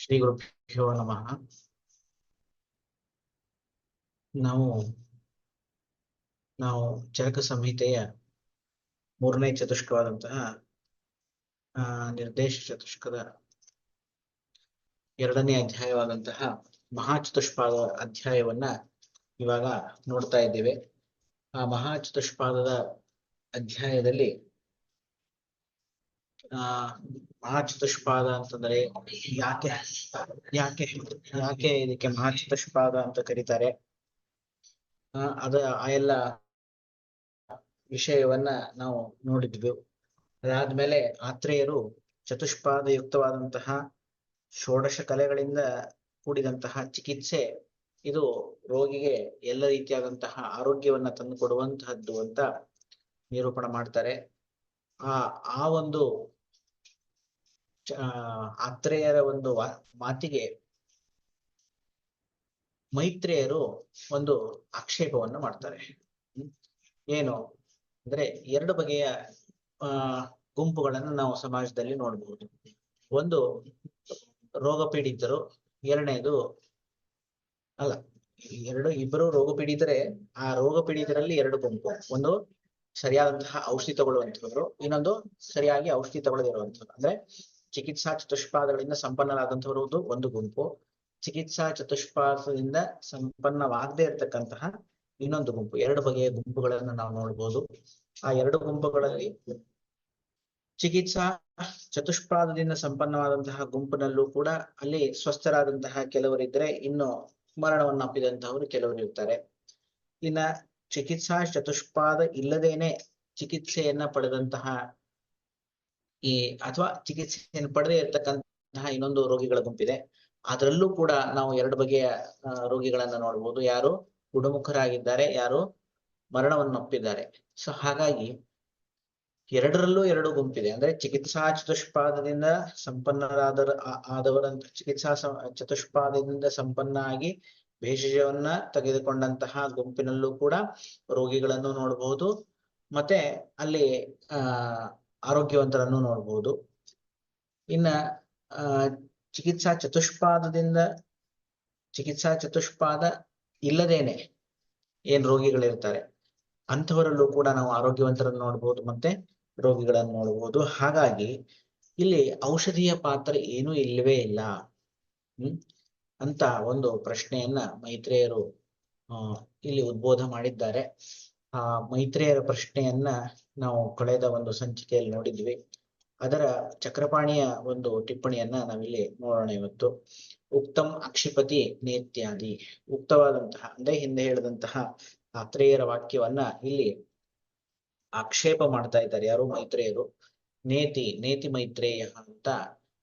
ಶ್ರೀ ಗುರುಭ್ಯೋ ನಮಃ. ನಾವು ಚರಕ ಸಂಹಿತೆಯ ಮೂರನೇ ಚತುಷ್ಕವಾದಂತಹ ನಿರ್ದೇಶ ಚತುಷ್ಕದ ಎರಡನೇ ಅಧ್ಯಾಯವಾದಂತಹ ಮಹಾಚತುಷ್ಪಾದ ಅಧ್ಯಾಯವನ್ನ ಇವಾಗ ನೋಡ್ತಾ ಇದ್ದೇವೆ. ಆ ಮಹಾಚತುಷ್ಪಾದದ ಅಧ್ಯಾಯದಲ್ಲಿ ಮಹಾಚತುಷ್ಪಾದ ಅಂತಂದ್ರೆ ಯಾಕೆ ಯಾಕೆ ಯಾಕೆ ಇದಕ್ಕೆ ಮಹಾಚತುಷ್ಪಾದ ಅಂತ ಕರೀತಾರೆ, ಆ ಎಲ್ಲ ವಿಷಯವನ್ನ ನಾವು ನೋಡಿದ್ವಿ. ಅದಾದ್ಮೇಲೆ ಆತ್ರೇಯರು ಚತುಷ್ಪಾದಯುಕ್ತವಾದಂತಹ ಷೋಡಶ ಕಲೆಗಳಿಂದ ಕೂಡಿದಂತಹ ಚಿಕಿತ್ಸೆ ಇದು ರೋಗಿಗೆ ಎಲ್ಲ ರೀತಿಯಾದಂತಹ ಆರೋಗ್ಯವನ್ನ ತಂದು ಕೊಡುವಂತಹದ್ದು ಅಂತ ನಿರೂಪಣೆ ಮಾಡ್ತಾರೆ. ಆ ಒಂದು ಆತ್ರೇಯರ ಒಂದು ಮಾತಿಗೆ ಮೈತ್ರೇಯರು ಒಂದು ಆಕ್ಷೇಪವನ್ನು ಮಾಡ್ತಾರೆ. ಏನು ಅಂದ್ರೆ ಎರಡು ಬಗೆಯ ಗುಂಪುಗಳನ್ನು ನಾವು ಸಮಾಜದಲ್ಲಿ ನೋಡಬಹುದು. ಒಂದು ರೋಗ ಪೀಡಿತರು, ಎರಡನೇದು ಇಬ್ಬರು ರೋಗ ಪೀಡಿತರೆ. ಆ ರೋಗ ಪೀಡಿತರಲ್ಲಿ ಎರಡು ಗುಂಪು, ಒಂದು ಸರಿಯಾದಂತಹ ಔಷಧಿ ತಗೊಳ್ಳುವಂಥವ್ರು, ಇನ್ನೊಂದು ಸರಿಯಾಗಿ ಔಷಧಿ ತಗೊಳ್ಳದಿರುವಂಥವ್ರು. ಅಂದ್ರೆ ಚಿಕಿತ್ಸಾ ಚತುಷ್ಪಾದಗಳಿಂದ ಸಂಪನ್ನರಾದಂಥವರು ಒಂದು ಗುಂಪು, ಚಿಕಿತ್ಸಾ ಚತುಷ್ಪಾದದಿಂದ ಸಂಪನ್ನವಾಗದೇ ಇರತಕ್ಕಂತಹ ಇನ್ನೊಂದು ಗುಂಪು. ಎರಡು ಬಗೆಯ ಗುಂಪುಗಳನ್ನು ನಾವು ನೋಡಬಹುದು. ಆ ಎರಡು ಗುಂಪುಗಳಲ್ಲಿ ಚಿಕಿತ್ಸಾ ಚತುಷ್ಪಾದದಿಂದ ಸಂಪನ್ನವಾದಂತಹ ಗುಂಪಿನಲ್ಲೂ ಕೂಡ ಅಲ್ಲಿ ಸ್ವಸ್ಥರಾದಂತಹ ಕೆಲವರಿದ್ರೆ, ಇನ್ನು ಮರಣವನ್ನಪ್ಪಿದಂತಹವರು ಕೆಲವರು ಇರ್ತಾರೆ. ಇನ್ನ ಚಿಕಿತ್ಸಾ ಚತುಷ್ಪಾದ ಇಲ್ಲದೇನೆ ಚಿಕಿತ್ಸೆಯನ್ನ ಪಡೆದಂತಹ ಅಥವಾ ಚಿಕಿತ್ಸೆಯನ್ನು ಪಡೆದೇ ಇರತಕ್ಕಂತಹ ಇನ್ನೊಂದು ರೋಗಿಗಳ ಗುಂಪಿದೆ. ಅದರಲ್ಲೂ ಕೂಡ ನಾವು ಎರಡು ಬಗೆಯ ರೋಗಿಗಳನ್ನ ನೋಡ್ಬೋದು. ಯಾರು ಗುಣಮುಖರಾಗಿದ್ದಾರೆ, ಯಾರು ಮರಣವನ್ನಪ್ಪಿದ್ದಾರೆ. ಸೊ ಹಾಗಾಗಿ ಎರಡರಲ್ಲೂ ಎರಡು ಗುಂಪಿದೆ. ಅಂದ್ರೆ ಚಿಕಿತ್ಸಾ ಚತುಷ್ಪಾದದಿಂದ ಆದವರಂತ ಚಿಕಿತ್ಸಾ ಚತುಷ್ಪಾದದಿಂದ ಸಂಪನ್ನ ಆಗಿ ಭೇಷಜವನ್ನ ತೆಗೆದುಕೊಂಡಂತಹ ಗುಂಪಿನಲ್ಲೂ ಕೂಡ ರೋಗಿಗಳನ್ನು ನೋಡಬಹುದು, ಮತ್ತೆ ಅಲ್ಲಿ ಆರೋಗ್ಯವಂತರನ್ನು ನೋಡಬಹುದು. ಇನ್ನ ಚಿಕಿತ್ಸಾ ಚತುಷ್ಪಾದ ಇಲ್ಲದೇನೆ ಏನ್ ರೋಗಿಗಳಿರ್ತಾರೆ ಅಂಥವರಲ್ಲೂ ಕೂಡ ನಾವು ಆರೋಗ್ಯವಂತರನ್ನು ನೋಡಬಹುದು, ಮತ್ತೆ ರೋಗಿಗಳನ್ನು ನೋಡಬಹುದು. ಹಾಗಾಗಿ ಇಲ್ಲಿ ಔಷಧಿಯ ಪಾತ್ರ ಏನೂ ಇಲ್ಲವೇ ಇಲ್ಲ ಅಂತ ಒಂದು ಪ್ರಶ್ನೆಯನ್ನ ಮೈತ್ರೇಯರು ಇಲ್ಲಿ ಉದ್ಬೋಧ ಮಾಡಿದ್ದಾರೆ. ಆ ಮೈತ್ರೇಯರ ಪ್ರಶ್ನೆಯನ್ನ ನಾವು ಕಳೆದ ಒಂದು ಸಂಚಿಕೆಯಲ್ಲಿ ನೋಡಿದ್ವಿ. ಅದರ ಚಕ್ರಪಾಣಿಯ ಒಂದು ಟಿಪ್ಪಣಿಯನ್ನ ನಾವಿಲ್ಲಿ ನೋಡೋಣ ಇವತ್ತು. ಉಕ್ತಂ ಅಕ್ಷಿಪತಿ ನೇತ್ಯಾದಿ, ಉಕ್ತವಾದಂತಹ ಅಂದ್ರೆ ಹಿಂದೆ ಹೇಳಿದಂತಹ ಆತ್ರೇಯರ ವಾಕ್ಯವನ್ನ ಇಲ್ಲಿ ಆಕ್ಷೇಪ ಮಾಡ್ತಾ ಇದ್ದಾರೆ. ಯಾರು? ಮೈತ್ರೇಯರು. ನೇತಿ ಮೈತ್ರೇಯ ಅಂತ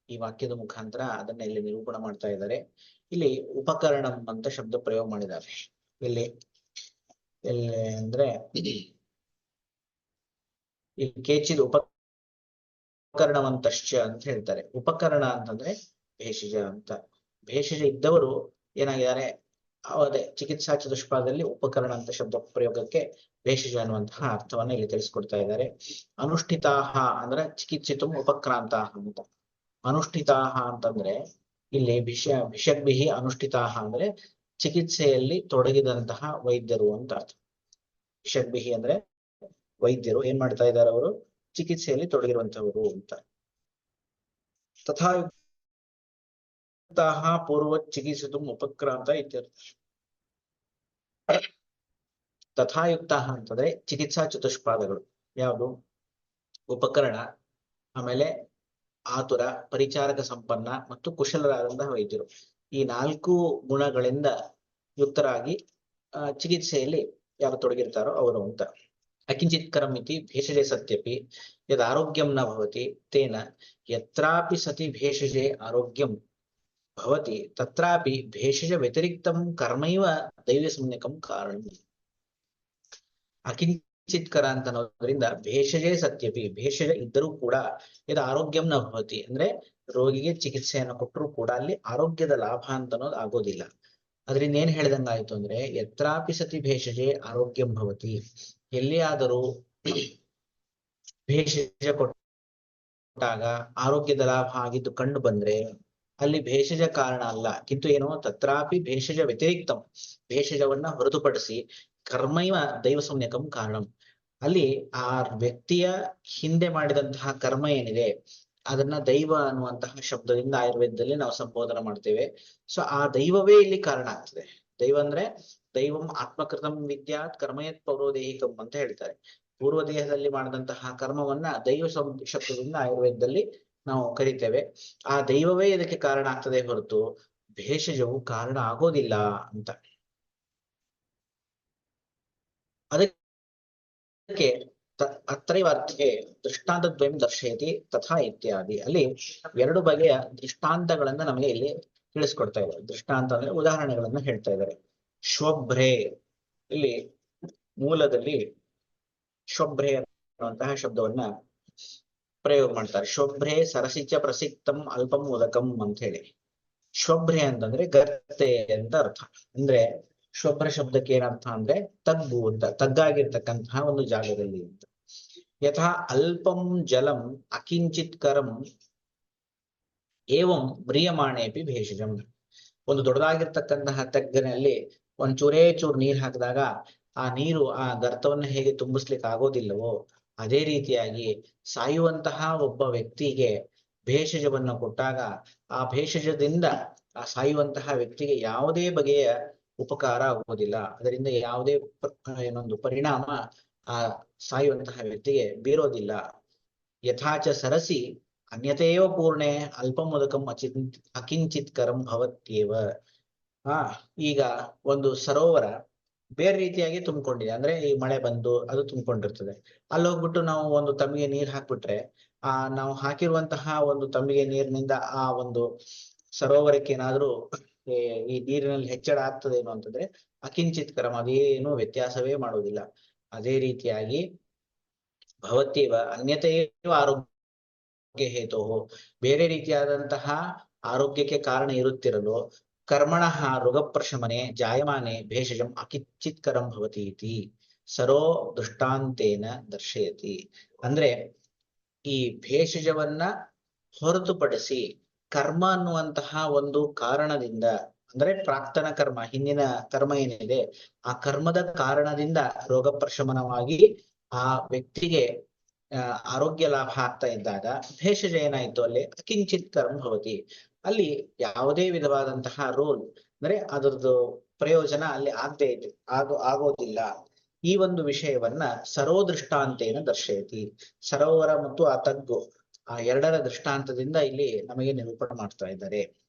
ಈ ವಾಕ್ಯದ ಮುಖಾಂತರ ಅದನ್ನ ಇಲ್ಲಿ ನಿರೂಪಣೆ ಮಾಡ್ತಾ ಇದ್ದಾರೆ. ಇಲ್ಲಿ ಉಪಕರಣಂ ಅಂತ ಶಬ್ದ ಪ್ರಯೋಗ ಮಾಡಿದ್ದಾರೆ. ಇಲ್ಲಿ ಅಂದ್ರೆ ಇಲ್ಲಿ ಕೇಚಿದ ಉಪಕರಣವಂತಶ್ಚ ಅಂತ ಹೇಳ್ತಾರೆ. ಉಪಕರಣ ಅಂತಂದ್ರೆ ಭೇಷಜ ಅಂತ. ಭೇಷಜ ಇದ್ದವರು ಏನಾಗಿದ್ದಾರೆ, ಅದೇ ಚಿಕಿತ್ಸಾ ಚತುಷ್ಪಾದದಲ್ಲಿ ಉಪಕರಣ ಅಂತ ಶಬ್ದ ಪ್ರಯೋಗಕ್ಕೆ ಭೇಷಜ ಅನ್ನುವಂತಹ ಅರ್ಥವನ್ನ ಇಲ್ಲಿ ತಿಳಿಸ್ಕೊಡ್ತಾ ಇದ್ದಾರೆ. ಅನುಷ್ಠಿತಾಹ ಅಂದ್ರೆ ಚಿಕಿತ್ಸಿತು ಉಪಕ್ರಾಂತಾಹ ಅಂತ. ಅನುಷ್ಠಿತಾಹ ಅಂತಂದ್ರೆ ಇಲ್ಲಿ ಭಿಷಗ್ಭಿಹಿ ಅನುಷ್ಠಿತಾಹ ಅಂದ್ರೆ ಚಿಕಿತ್ಸೆಯಲ್ಲಿ ತೊಡಗಿದಂತಹ ವೈದ್ಯರು ಅಂತ ಅರ್ಥ. ಭಿಷಗ್ಭಿಹಿ ಅಂದ್ರೆ ವೈದ್ಯರು ಏನ್ ಮಾಡ್ತಾ ಇದ್ದಾರೆ, ಅವರು ಚಿಕಿತ್ಸೆಯಲ್ಲಿ ತೊಡಗಿರುವಂತವರು ಅಂತ. ತಥಾಯುಕ್ತಾಹ ಪೂರ್ವ ಚಿಕಿತ್ಸಿತು ಉಪಕ್ರಾಂತ ಇತ್ಯರ್ಥ. ತಥಾಯುಕ್ತ ಅಂತಂದ್ರೆ ಚಿಕಿತ್ಸಾ ಚತುಷ್ಪಾದಗಳು ಯಾವುದು? ಉಪಕರಣ, ಆಮೇಲೆ ಆತುರ, ಪರಿಚಾರಕ ಸಂಪನ್ನ ಮತ್ತು ಕುಶಲರಾದಂತಹ ವೈದ್ಯರು. ಈ ನಾಲ್ಕು ಗುಣಗಳಿಂದ ಯುಕ್ತರಾಗಿ ಚಿಕಿತ್ಸೆಯಲ್ಲಿ ಯಾರು ತೊಡಗಿರ್ತಾರೋ ಅವರು ಅಂತ. ಅಕಿಂಚಿತ್ಕರಂ ಇತಿ ಭೇಷಜೆ ಸತ್ಯಪಿ ಯದ್ ಆರೋಗ್ಯಂ ನ ಭವತಿ ತೇನ ಯತ್ರಾಪಿ ಸತಿ ಭೇಷಜೆ ಆರೋಗ್ಯಂ ಭವತಿ ತತ್ರಾಪಿ ಭೇಷಜ ವ್ಯತಿರಿಕ್ತಂ ಕರ್ಮೈವ ದೈವ ಸಂಜ್ಞಕಂ ಕಾರಣ. ಅಕಿಂಚಿತ್ಕರ ಅಂತ ಅನ್ನೋದ್ರಿಂದ ಭೇಷಜೆ ಸತ್ಯಪಿ, ಭೇಷಜ ಇದ್ದರೂ ಕೂಡ ಇದು ಆರೋಗ್ಯಂ ನ ಭವತಿ ಅಂದ್ರೆ ರೋಗಿಗೆ ಚಿಕಿತ್ಸೆಯನ್ನು ಕೊಟ್ಟರು ಕೂಡ ಅಲ್ಲಿ ಆರೋಗ್ಯದ ಲಾಭ ಅಂತ ಅನ್ನೋದು ಆಗೋದಿಲ್ಲ. ಅದರಿಂದ ಏನ್ ಹೇಳ್ದಂಗಾಯ್ತು ಅಂದ್ರೆ ಯತ್ರಾಪಿ ಸತಿ ಭೇಷಜೆ ಆರೋಗ್ಯಂ ಭವತಿ, ಎಲ್ಲಿಯಾದರೂ ಭೇಷಜ ಕೊಟ್ಟಾಗ ಆರೋಗ್ಯದ ಲಾಭ ಆಗಿದ್ದು ಕಂಡು ಬಂದ್ರೆ ಅಲ್ಲಿ ಭೇಷಜ ಕಾರಣ ಅಲ್ಲ. ಕಿಂತು ಏನು ತತ್ರಾಪಿ ಭೇಷಜ ವ್ಯತಿರಿಕ್ತಂ, ಭೇಷಜವನ್ನ ಹೊರತುಪಡಿಸಿ ಕರ್ಮೈವ ದೈವ ಸಂಜ್ಞಕಂ ಕಾರಣಂ. ಅಲ್ಲಿ ಆ ವ್ಯಕ್ತಿಯ ಹಿಂದೆ ಮಾಡಿದಂತಹ ಕರ್ಮ ಏನಿದೆ ಅದನ್ನ ದೈವ ಅನ್ನುವಂತಹ ಶಬ್ದದಿಂದ ಆಯುರ್ವೇದದಲ್ಲಿ ನಾವು ಸಂಬೋಧನೆ ಮಾಡ್ತೇವೆ. ಸೊ ಆ ದೈವವೇ ಇಲ್ಲಿ ಕಾರಣ ಆಗ್ತದೆ. ದೈವ ಅಂದ್ರೆ ದೈವಂ ಆತ್ಮಕೃತಂ ವಿದ್ಯಾತ್ ಕರ್ಮಯತ್ ಪೌರೋದೇಹಿಕಂ ಅಂತ ಹೇಳ್ತಾರೆ. ಪೂರ್ವ ದೇಹದಲ್ಲಿ ಮಾಡಿದಂತಹ ಕರ್ಮವನ್ನ ದೈವ ಶಬ್ದದಿಂದ ಆಯುರ್ವೇದದಲ್ಲಿ ನಾವು ಕರಿತೇವೆ. ಆ ದೈವವೇ ಇದಕ್ಕೆ ಕಾರಣ ಆಗ್ತದೆ ಹೊರತು ಭೇಷಜವು ಕಾರಣ ಆಗೋದಿಲ್ಲ ಅಂತ. ಅದಕ್ಕೆ ಅತ್ರೈವಾರ್ಥೆ ದೃಷ್ಟಾಂತದ್ವಯಂ ದರ್ಶಯತಿ ತಥಾ ಇತ್ಯಾದಿ. ಅಲ್ಲಿ ಎರಡು ಬಗೆಯ ದೃಷ್ಟಾಂತಗಳನ್ನ ನಮಗೆ ಇಲ್ಲಿ ತಿಳಿಸ್ಕೊಡ್ತಾ ಇದ್ದಾರೆ. ದೃಷ್ಟಾಂತ ಅಂದ್ರೆ ಉದಾಹರಣೆಗಳನ್ನ ಹೇಳ್ತಾ ಇದ್ದಾರೆ. ಶ್ವಭ್ರೆ, ಇಲ್ಲಿ ಮೂಲದಲ್ಲಿ ಶ್ವಭ್ರೆ ಅನ್ನುವಂತಹ ಶಬ್ದವನ್ನ ಪ್ರಯೋಗ ಮಾಡ್ತಾರೆ. ಶೋಭ್ರೆ ಸರಸಿಚ ಪ್ರಸಿಕ್ತಂ ಅಲ್ಪಂ ಉದಕಂ ಅಂತ ಹೇಳಿ. ಶೋಭ್ರೆ ಅಂತಂದ್ರೆ ಗರ್ತೆ ಅಂತ ಅರ್ಥ. ಅಂದ್ರೆ ಶೋಭ್ರ ಶಬ್ದಕ್ಕೆ ಏನರ್ಥ ಅಂದ್ರೆ ತಗ್ಗು ಅಂತ, ತಗ್ಗಾಗಿರ್ತಕ್ಕಂತಹ ಒಂದು ಜಾಗದಲ್ಲಿ ಅಂತ. ಯಥಾ ಅಲ್ಪಂ ಜಲಂ ಅಕಿಂಚಿತ್ ಕರಂ ಏವಂ ಮ್ರಿಯಮಾಣೇಪಿ ಭೇಷಜಂ. ಒಂದು ದೊಡ್ಡದಾಗಿರ್ತಕ್ಕಂತಹ ತಗ್ಗಿನಲ್ಲಿ ಒಂದ್ ಚೂರೇ ಚೂರು ನೀರ್ ಹಾಕಿದಾಗ ಆ ನೀರು ಆ ಗರ್ತವನ್ನು ಹೇಗೆ ತುಂಬಿಸ್ಲಿಕ್ಕೆ ಆಗೋದಿಲ್ಲವೋ ಅದೇ ರೀತಿಯಾಗಿ ಸಾಯುವಂತಹ ಒಬ್ಬ ವ್ಯಕ್ತಿಗೆ ಭೇಷಜವನ್ನು ಕೊಟ್ಟಾಗ ಆ ಭೇಷಜದಿಂದ ಆ ಸಾಯುವಂತಹ ವ್ಯಕ್ತಿಗೆ ಯಾವುದೇ ಬಗೆಯ ಉಪಕಾರ ಆಗುವುದಿಲ್ಲ. ಅದರಿಂದ ಯಾವುದೇ ಏನೊಂದು ಪರಿಣಾಮ ಆ ಸಾಯುವಂತಹ ವ್ಯಕ್ತಿಗೆ ಬೀರೋದಿಲ್ಲ. ಯಥಾಚ ಸರಸಿ ಅನ್ಯತೇವ ಪೂರ್ಣೆ ಅಲ್ಪಮುದಕಂ ಅಕಿಂಚಿತ್ ಕರಂ ಭವತ್ಯೇವ. ಈಗ ಒಂದು ಸರೋವರ ಬೇರೆ ರೀತಿಯಾಗಿ ತುಂಬಿಕೊಂಡಿದೆ. ಅಂದ್ರೆ ಈ ಮಳೆ ಬಂದು ಅದು ತುಂಬಿಕೊಂಡಿರ್ತದೆ. ಅಲ್ಲಿ ಹೋಗ್ಬಿಟ್ಟು ನಾವು ಒಂದು ತಮ್ಮಿಗೆ ನೀರ್ ಹಾಕ್ಬಿಟ್ರೆ ನಾವು ಹಾಕಿರುವಂತಹ ಒಂದು ತಮ್ಮಿಗೆ ನೀರಿನಿಂದ ಆ ಒಂದು ಸರೋವರಕ್ಕೆ ಏನಾದ್ರೂ ಈ ನೀರಿನಲ್ಲಿ ಹೆಚ್ಚಳ ಆಗ್ತದೇನೋ ಅಂತಂದ್ರೆ ಅಕಿಂಚಿತ್ ಕರಂ, ಅದೇನು ವ್ಯತ್ಯಾಸವೇ ಮಾಡುವುದಿಲ್ಲ. ಅದೇ ರೀತಿಯಾಗಿ ಭವತ್ಯೇವ ಅನ್ಯತೇವ ಆರೋಗ್ಯ ಹೇತೋ, ಬೇರೆ ರೀತಿಯಾದಂತಹ ಆರೋಗ್ಯಕ್ಕೆ ಕಾರಣ ಇರುತ್ತಿರಲು ಕರ್ಮಣಃ ರೋಗಪ್ರಶಮನೆ ಜಾಯಮಾನೆ ಭೇಷಜಂ ಅಕಿಂಚಿತ್ಕರಂ ಭವತಿ ಇತಿ ಸರೋ ದೃಷ್ಟಾಂತೇನ ದರ್ಶಯತಿ. ಅಂದ್ರೆ ಈ ಭೇಷಜವನ್ನ ಹೊರತುಪಡಿಸಿ ಕರ್ಮ ಅನ್ನುವಂತಹ ಒಂದು ಕಾರಣದಿಂದ, ಅಂದ್ರೆ ಪ್ರಾಕ್ತನ ಕರ್ಮ, ಹಿಂದಿನ ಕರ್ಮ ಏನಿದೆ ಆ ಕರ್ಮದ ಕಾರಣದಿಂದ ರೋಗ ಪ್ರಶಮನವಾಗಿ ಆ ವ್ಯಕ್ತಿಗೆ ಆರೋಗ್ಯ ಲಾಭ ಆಗ್ತಾ ಇದ್ದಾಗ ಭೇಷಜ ಏನಾಯ್ತು ಅಲ್ಲಿ ಅಕಿಂಚಿತ್ ಕರ್ಮ ಭವತಿ. ಅಲ್ಲಿ ಯಾವುದೇ ವಿಧವಾದಂತಹ ರೋಲ್ ಅಂದ್ರೆ ಅದರದ್ದು ಪ್ರಯೋಜನ ಅಲ್ಲಿ ಆಗೋದಿಲ್ಲ. ಈ ಒಂದು ವಿಷಯವನ್ನ ಸರೋ ದೃಷ್ಟಾಂತೇನ ದರ್ಶಯತಿ. ಸರೋವರ ಮತ್ತು ಆ ತಗ್ಗು, ಆ ಎರಡರ ದೃಷ್ಟಾಂತದಿಂದ ಇಲ್ಲಿ ನಮಗೆ ನಿರೂಪಣೆ ಮಾಡ್ತಾ ಇದ್ದಾರೆ.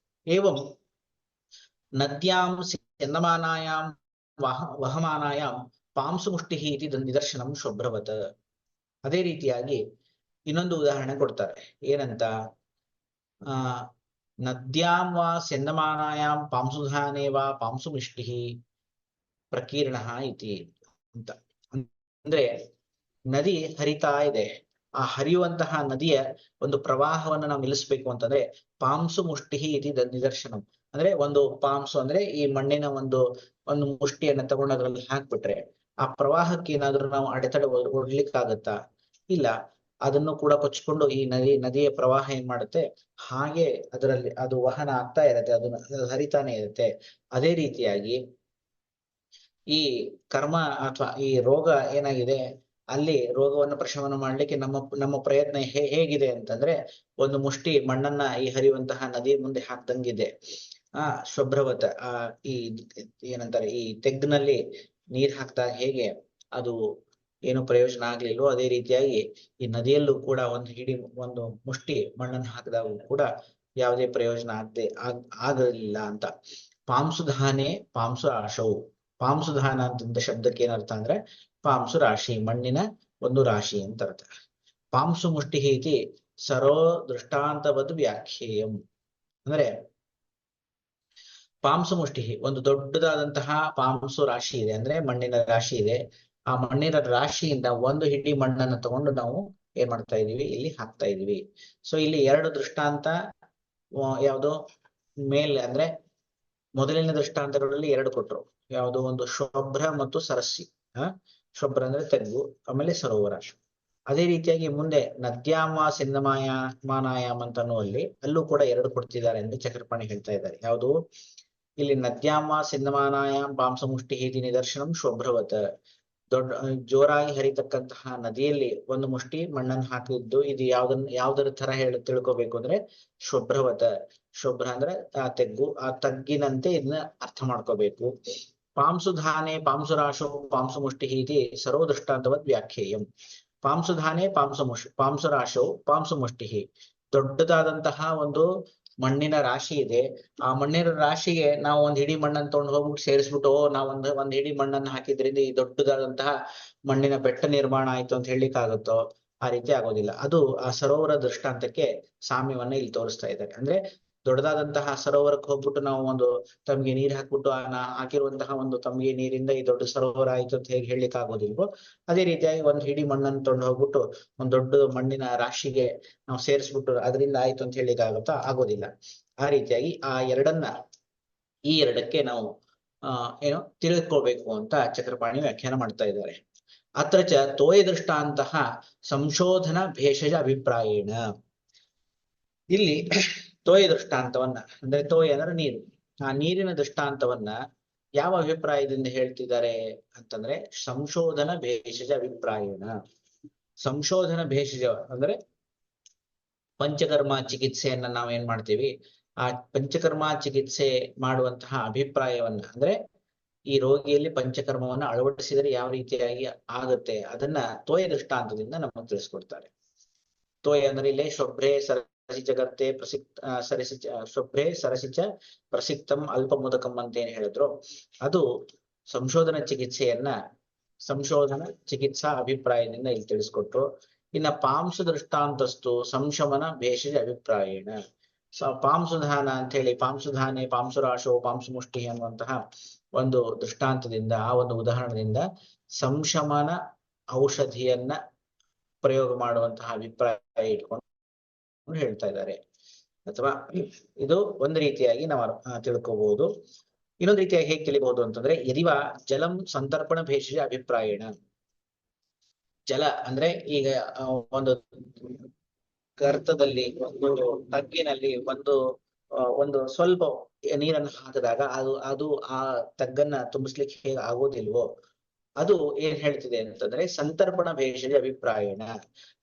ಏವಂ ನದ್ಯಾಂ ಚಂದಮಾನಾಯಾಂ ವಹಮಾನಾಯಾಂ ಪಾಂಸು ಮುಷ್ಟಿ ಇತಿ ನಿದರ್ಶನಂ ಶುಭ್ರವತ್. ಅದೇ ರೀತಿಯಾಗಿ ಇನ್ನೊಂದು ಉದಾಹರಣೆ ಕೊಡ್ತಾರೆ. ಏನಂತ, ನದ್ಯಾಂ ವಾ ಸ್ಯಂದಮಾನಾಯಾಂ ಪಾಂಸುಧಾನೇ ವಾ ಪಾಂಸು ಮಿಷ್ಟಿ ಪ್ರಕೀರ್ಣ ಇತಿ ಅಂತ. ಅಂದ್ರೆ ನದಿ ಹರಿತಾ ಇದೆ, ಆ ಹರಿಯುವಂತಹ ನದಿಯ ಒಂದು ಪ್ರವಾಹವನ್ನು ನಾವು ನಿಲ್ಲಿಸ್ಬೇಕು ಅಂತಂದ್ರೆ ಪಾಂಸು ಮುಷ್ಟಿ ಇತಿ ನಿದರ್ಶನಂ. ಅಂದ್ರೆ ಒಂದು ಪಾಂಸು ಅಂದ್ರೆ ಈ ಮಣ್ಣಿನ ಒಂದು ಮುಷ್ಟಿಯನ್ನ ತಗೊಂಡು ಅದರಲ್ಲಿ ಹಾಕ್ಬಿಟ್ರೆ ಆ ಪ್ರವಾಹಕ್ಕೆ ಏನಾದ್ರೂ ನಾವು ಅಡೆತಡೆ ಒಡ್ಲಿಕ್ಕಾಗತ್ತಾ? ಇಲ್ಲ. ಅದನ್ನು ಕೂಡ ಕೊಚ್ಚಿಕೊಂಡು ಈ ನದಿಯ ಪ್ರವಾಹ ಏನ್ ಮಾಡುತ್ತೆ, ಹಾಗೆ ಅದರಲ್ಲಿ ಅದು ವಹನ ಆಗ್ತಾ ಇರತ್ತೆ, ಅದು ಹರಿತಾನೆ ಇರುತ್ತೆ. ಅದೇ ರೀತಿಯಾಗಿ ಈ ಕರ್ಮ ಅಥವಾ ಈ ರೋಗ ಏನಾಗಿದೆ, ಅಲ್ಲಿ ರೋಗವನ್ನು ಪ್ರಶಮನ ಮಾಡ್ಲಿಕ್ಕೆ ನಮ್ಮ ಪ್ರಯತ್ನ ಹೇಗಿದೆ ಅಂತಂದ್ರೆ ಒಂದು ಮುಷ್ಟಿ ಮಣ್ಣನ್ನ ಈ ಹರಿಯುವಂತಹ ನದಿಯ ಮುಂದೆ ಹಾಕ್ದಂಗಿದೆ. ಶುಭ್ರವತ ಈ ಏನಂತಾರೆ, ಈ ತೆಗ್ಗಿನಲ್ಲಿ ನೀರ್ ಹಾಕ್ದಾಗ ಹೇಗೆ ಅದು ಏನು ಪ್ರಯೋಜನ ಆಗ್ಲಿಲ್ವೋ ಅದೇ ರೀತಿಯಾಗಿ ಈ ನದಿಯಲ್ಲೂ ಕೂಡ ಒಂದು ಮುಷ್ಟಿ ಮಣ್ಣನ್ನು ಹಾಕಿದಾಗ ಕೂಡ ಯಾವುದೇ ಪ್ರಯೋಜನ ಆಗಲಿಲ್ಲ ಅಂತ. ಪಾಂಸುಧಾನೆ ಪಾಂಸು ಆಶವು. ಪಾಂಸುಧಾನ ಅಂತ ಶಬ್ದಕ್ಕೆ ಏನರ್ಥ ಅಂದ್ರೆ ಪಾಂಸು ರಾಶಿ, ಮಣ್ಣಿನ ಒಂದು ರಾಶಿ ಅಂತ ಅರ್ಥ. ಪಾಂಸು ಮುಷ್ಟಿ ಇತಿ ಸರೋ ದೃಷ್ಟಾಂತವದ್ ವ್ಯಾಖ್ಯೇಯಂ. ಅಂದ್ರೆ ಪಾಂಸು ಮುಷ್ಟಿ ಒಂದು ದೊಡ್ಡದಾದಂತಹ ಪಾಂಸು ರಾಶಿ ಇದೆ, ಅಂದ್ರೆ ಮಣ್ಣಿನ ರಾಶಿ ಇದೆ. ಆ ಮಣ್ಣಿನ ರಾಶಿಯಿಂದ ಒಂದು ಹಿಡಿ ಮಣ್ಣನ್ನು ತಗೊಂಡು ನಾವು ಏನ್ ಮಾಡ್ತಾ ಇದೀವಿ, ಇಲ್ಲಿ ಹಾಕ್ತಾ ಇದೀವಿ. ಸೊ ಇಲ್ಲಿ ಎರಡು ದೃಷ್ಟಾಂತ ಯಾವುದು ಮೇಲೆ ಅಂದ್ರೆ ಮೊದಲಿನ ದೃಷ್ಟಾಂತಗಳಲ್ಲಿ ಎರಡು ಕೊಟ್ರು. ಯಾವುದು, ಒಂದು ಶುಭ್ರ ಮತ್ತು ಸರಸಿ. ಶುಭ್ರ ಅಂದ್ರೆ ತೆಗ್ಗು, ಆಮೇಲೆ ಸರೋವರ. ಅದೇ ರೀತಿಯಾಗಿ ಮುಂದೆ ನದ್ಯಾಮ ಸಿಂಧಮಾಯಾಮ್ ಅಂತ ಅನ್ನುವಲ್ಲಿ ಅಲ್ಲೂ ಕೂಡ ಎರಡು ಕೊಡ್ತಿದ್ದಾರೆ ಎಂದು ಚಕ್ರಪಾಣಿ ಹೇಳ್ತಾ ಇದ್ದಾರೆ. ಯಾವುದು ಇಲ್ಲಿ ನದ್ಯಾಮ ಸಿಂಧಮಾನಾಯಾಮ್ ಪಾಂಸಮುಷ್ಟಿ ಹೀತಿ ನಿದರ್ಶನಂ ಶುಭ್ರವತ್. ದೊಡ್ಡ ಜೋರಾಗಿ ಹರಿತಕ್ಕಂತಹ ನದಿಯಲ್ಲಿ ಒಂದು ಮುಷ್ಟಿ ಮಣ್ಣನ್ನು ಹಾಕಿದ್ದು ಇದು ಯಾವ್ದರ ತರ ತಿಳ್ಕೊಬೇಕು ಅಂದ್ರೆ ಶುಭ್ರವತ. ಶುಭ್ರ ಅಂದ್ರೆ ಆ ತೆಗ್ಗು, ಆ ತಗ್ಗಿನಂತೆ ಇದನ್ನ ಅರ್ಥ ಮಾಡ್ಕೋಬೇಕು. ಪಾಂಸುಧಾನೆ ಪಾಂಸುರಾಶೋ ಪಾಂಸುಮುಷ್ಟಿ ಹೀತಿ ಸರ್ವ ದೃಷ್ಟಾಂತವದ್ ವ್ಯಾಖ್ಯೇಯಂ. ಪಾಂಸುಧಾನೆ ಪಾಂಸುರಾಶೋ ಪಾಂಸುಮುಷ್ಟಿ, ದೊಡ್ಡದಾದಂತಹ ಒಂದು ಮಣ್ಣಿನ ರಾಶಿ ಇದೆ. ಆ ಮಣ್ಣಿನ ರಾಶಿಗೆ ನಾವು ಒಂದ್ ಹಿಡಿ ಮಣ್ಣನ್ನು ತಗೊಂಡು ಹೋಗ್ಬಿಟ್ಟು ಸೇರಿಸ್ಬಿಟ್ಟು ನಾವು ಒಂದ್ ಹಿಡಿ ಮಣ್ಣನ್ನು ಹಾಕಿದ್ರಿಂದ ಈ ದೊಡ್ಡದಾದಂತಹ ಮಣ್ಣಿನ ಬೆಟ್ಟ ನಿರ್ಮಾಣ ಆಯ್ತು ಅಂತ ಹೇಳಲಿಕ್ಕಾಗುತ್ತೋ? ಆ ರೀತಿ ಆಗೋದಿಲ್ಲ. ಅದು ಆ ಸರೋವರ ದೃಷ್ಟಾಂತಕ್ಕೆ ಸಾಮ್ಯವನ್ನ ಇಲ್ಲಿ ತೋರಿಸ್ತಾ ಇದ್ದಾರೆ. ಅಂದ್ರೆ ದೊಡ್ಡದಾದಂತಹ ಸರೋವರಕ್ಕೆ ಹೋಗ್ಬಿಟ್ಟು ನಾವು ಒಂದು ತಮ್ಗೆ ನೀರ್ ಹಾಕ್ಬಿಟ್ಟು ಹಾಕಿರುವಂತಹ ಒಂದು ತಮ್ಗೆ ನೀರಿಂದ ಈ ದೊಡ್ಡ ಸರೋವರ ಆಯ್ತು ಅಂತ ಹೇಗೆ ಹೇಳಲಿಕ್ಕೆ ಆಗೋದಿಲ್ವೋ, ಅದೇ ರೀತಿಯಾಗಿ ಒಂದ್ ಹಿಡಿ ಮಣ್ಣನ್ನು ತಗೊಂಡು ಹೋಗ್ಬಿಟ್ಟು ಒಂದ್ ದೊಡ್ಡ ಮಣ್ಣಿನ ರಾಶಿಗೆ ನಾವು ಸೇರಿಸ್ಬಿಟ್ಟು ಅದರಿಂದ ಆಯ್ತು ಅಂತ ಹೇಳಲಿಕ್ಕೆ ಆಗುತ್ತಾ? ಆಗೋದಿಲ್ಲ. ಆ ರೀತಿಯಾಗಿ ಈ ಎರಡಕ್ಕೆ ನಾವು ಏನೋ ತಿಳ್ಕೊಳ್ಬೇಕು ಅಂತ ಚಕ್ರಪಾಣಿ ವ್ಯಾಖ್ಯಾನ ಮಾಡ್ತಾ ಇದ್ದಾರೆ. ಅತ್ರ ಚ ತೋಯ ದೃಷ್ಟಾಂತಹ ಸಂಶೋಧನ ಭೇಷಜ ಅಭಿಪ್ರಾಯೇಣ. ಇಲ್ಲಿ ತೋಯ ದೃಷ್ಟಾಂತವನ್ನ ಅಂದ್ರೆ ತೋಯ ಅಂದ್ರೆ ನೀರು, ಆ ನೀರಿನ ದೃಷ್ಟಾಂತವನ್ನ ಯಾವ ಅಭಿಪ್ರಾಯದಿಂದ ಹೇಳ್ತಿದ್ದಾರೆ ಅಂತಂದ್ರೆ ಸಂಶೋಧನ ಭೇಷಜ ಅಭಿಪ್ರಾಯೇಣ. ಸಂಶೋಧನ ಭೇಷಜ ಅಂದ್ರೆ ಪಂಚಕರ್ಮ ಚಿಕಿತ್ಸೆಯನ್ನ ನಾವೇನ್ ಮಾಡ್ತೀವಿ, ಆ ಪಂಚಕರ್ಮ ಚಿಕಿತ್ಸೆ ಮಾಡುವಂತಹ ಅಭಿಪ್ರಾಯವನ್ನ ಅಂದ್ರೆ ಈ ರೋಗಿಯಲ್ಲಿ ಪಂಚಕರ್ಮವನ್ನ ಅಳವಡಿಸಿದರೆ ಯಾವ ರೀತಿಯಾಗಿ ಆಗುತ್ತೆ ಅದನ್ನ ತೋಯ ದೃಷ್ಟಾಂತದಿಂದ ನಮಗೆ ತಿಳಿಸ್ಕೊಡ್ತಾರೆ. ತೋಯ ಅಂದ್ರೆ ಇಲ್ಲೇ ಶುಭ್ರೇ ಸರಸಿ ಜಗತ್ತೇ ಶುಭ್ರೇ ಸರಸಿಚ ಪ್ರಸಿಕ್ತಂ ಅಲ್ಪ ಮುದಕಂ ಅಂತ ಏನ್ ಹೇಳಿದ್ರು, ಅದು ಸಂಶೋಧನಾ ಚಿಕಿತ್ಸಾ ಅಭಿಪ್ರಾಯದಿಂದ ಇಲ್ಲಿ ತಿಳಿಸ್ಕೊಟ್ರು. ಇನ್ನ ಪಾಂಸು ದೃಷ್ಟಾಂತಸ್ತು ಸಂಶಮನ ಭೇಷಜ ಅಭಿಪ್ರಾಯೇಣ. ಪಾಂಸುಧಾನ ಅಂತ ಹೇಳಿ ಪಾಂಸುಧಾನೆ ಪಾಂಸುರಾಶೋ ಪಾಂಸುಮುಷ್ಟಿ ಅನ್ನುವಂತಹ ಒಂದು ದೃಷ್ಟಾಂತದಿಂದ, ಆ ಒಂದು ಉದಾಹರಣೆಯಿಂದ ಸಂಶಮನ ಔಷಧಿಯನ್ನ ಪ್ರಯೋಗ ಮಾಡುವಂತಹ ಅಭಿಪ್ರಾಯ ಇಟ್ಕೊಂಡು ಹೇಳ್ತಾ ಇದ್ದಾರೆ. ಅಥವಾ ಇದು ಒಂದು ರೀತಿಯಾಗಿ ನಾವು ತಿಳ್ಕೋಬಹುದು. ಇನ್ನೊಂದು ರೀತಿಯಾಗಿ ಹೇಗೆ ತಿಳಿಬಹುದು ಅಂತಂದ್ರೆ ಯದಿವ ಜಲಂ ಸಂತರ್ಪಣ ಭೇಷಜ ಅಭಿಪ್ರಾಯೇಣ. ಜಲ ಅಂದ್ರೆ ಈಗ ಒಂದು ಗರ್ತದಲ್ಲಿ ಒಂದು ತಗ್ಗಿನಲ್ಲಿ ಒಂದು ಸ್ವಲ್ಪ ನೀರನ್ನು ಹಾಕಿದಾಗ ಅದು ಆ ತಗ್ಗನ್ನ ತುಂಬಿಸ್ಲಿಕ್ಕೆ ಹೇಗೆ ಆಗೋದಿಲ್ವೋ, ಅದು ಏನ್ ಹೇಳ್ತಿದೆ ಅಂತಂದ್ರೆ ಸಂತರ್ಪಣ ಭೇಷಜ ಅಭಿಪ್ರಾಯೇಣ.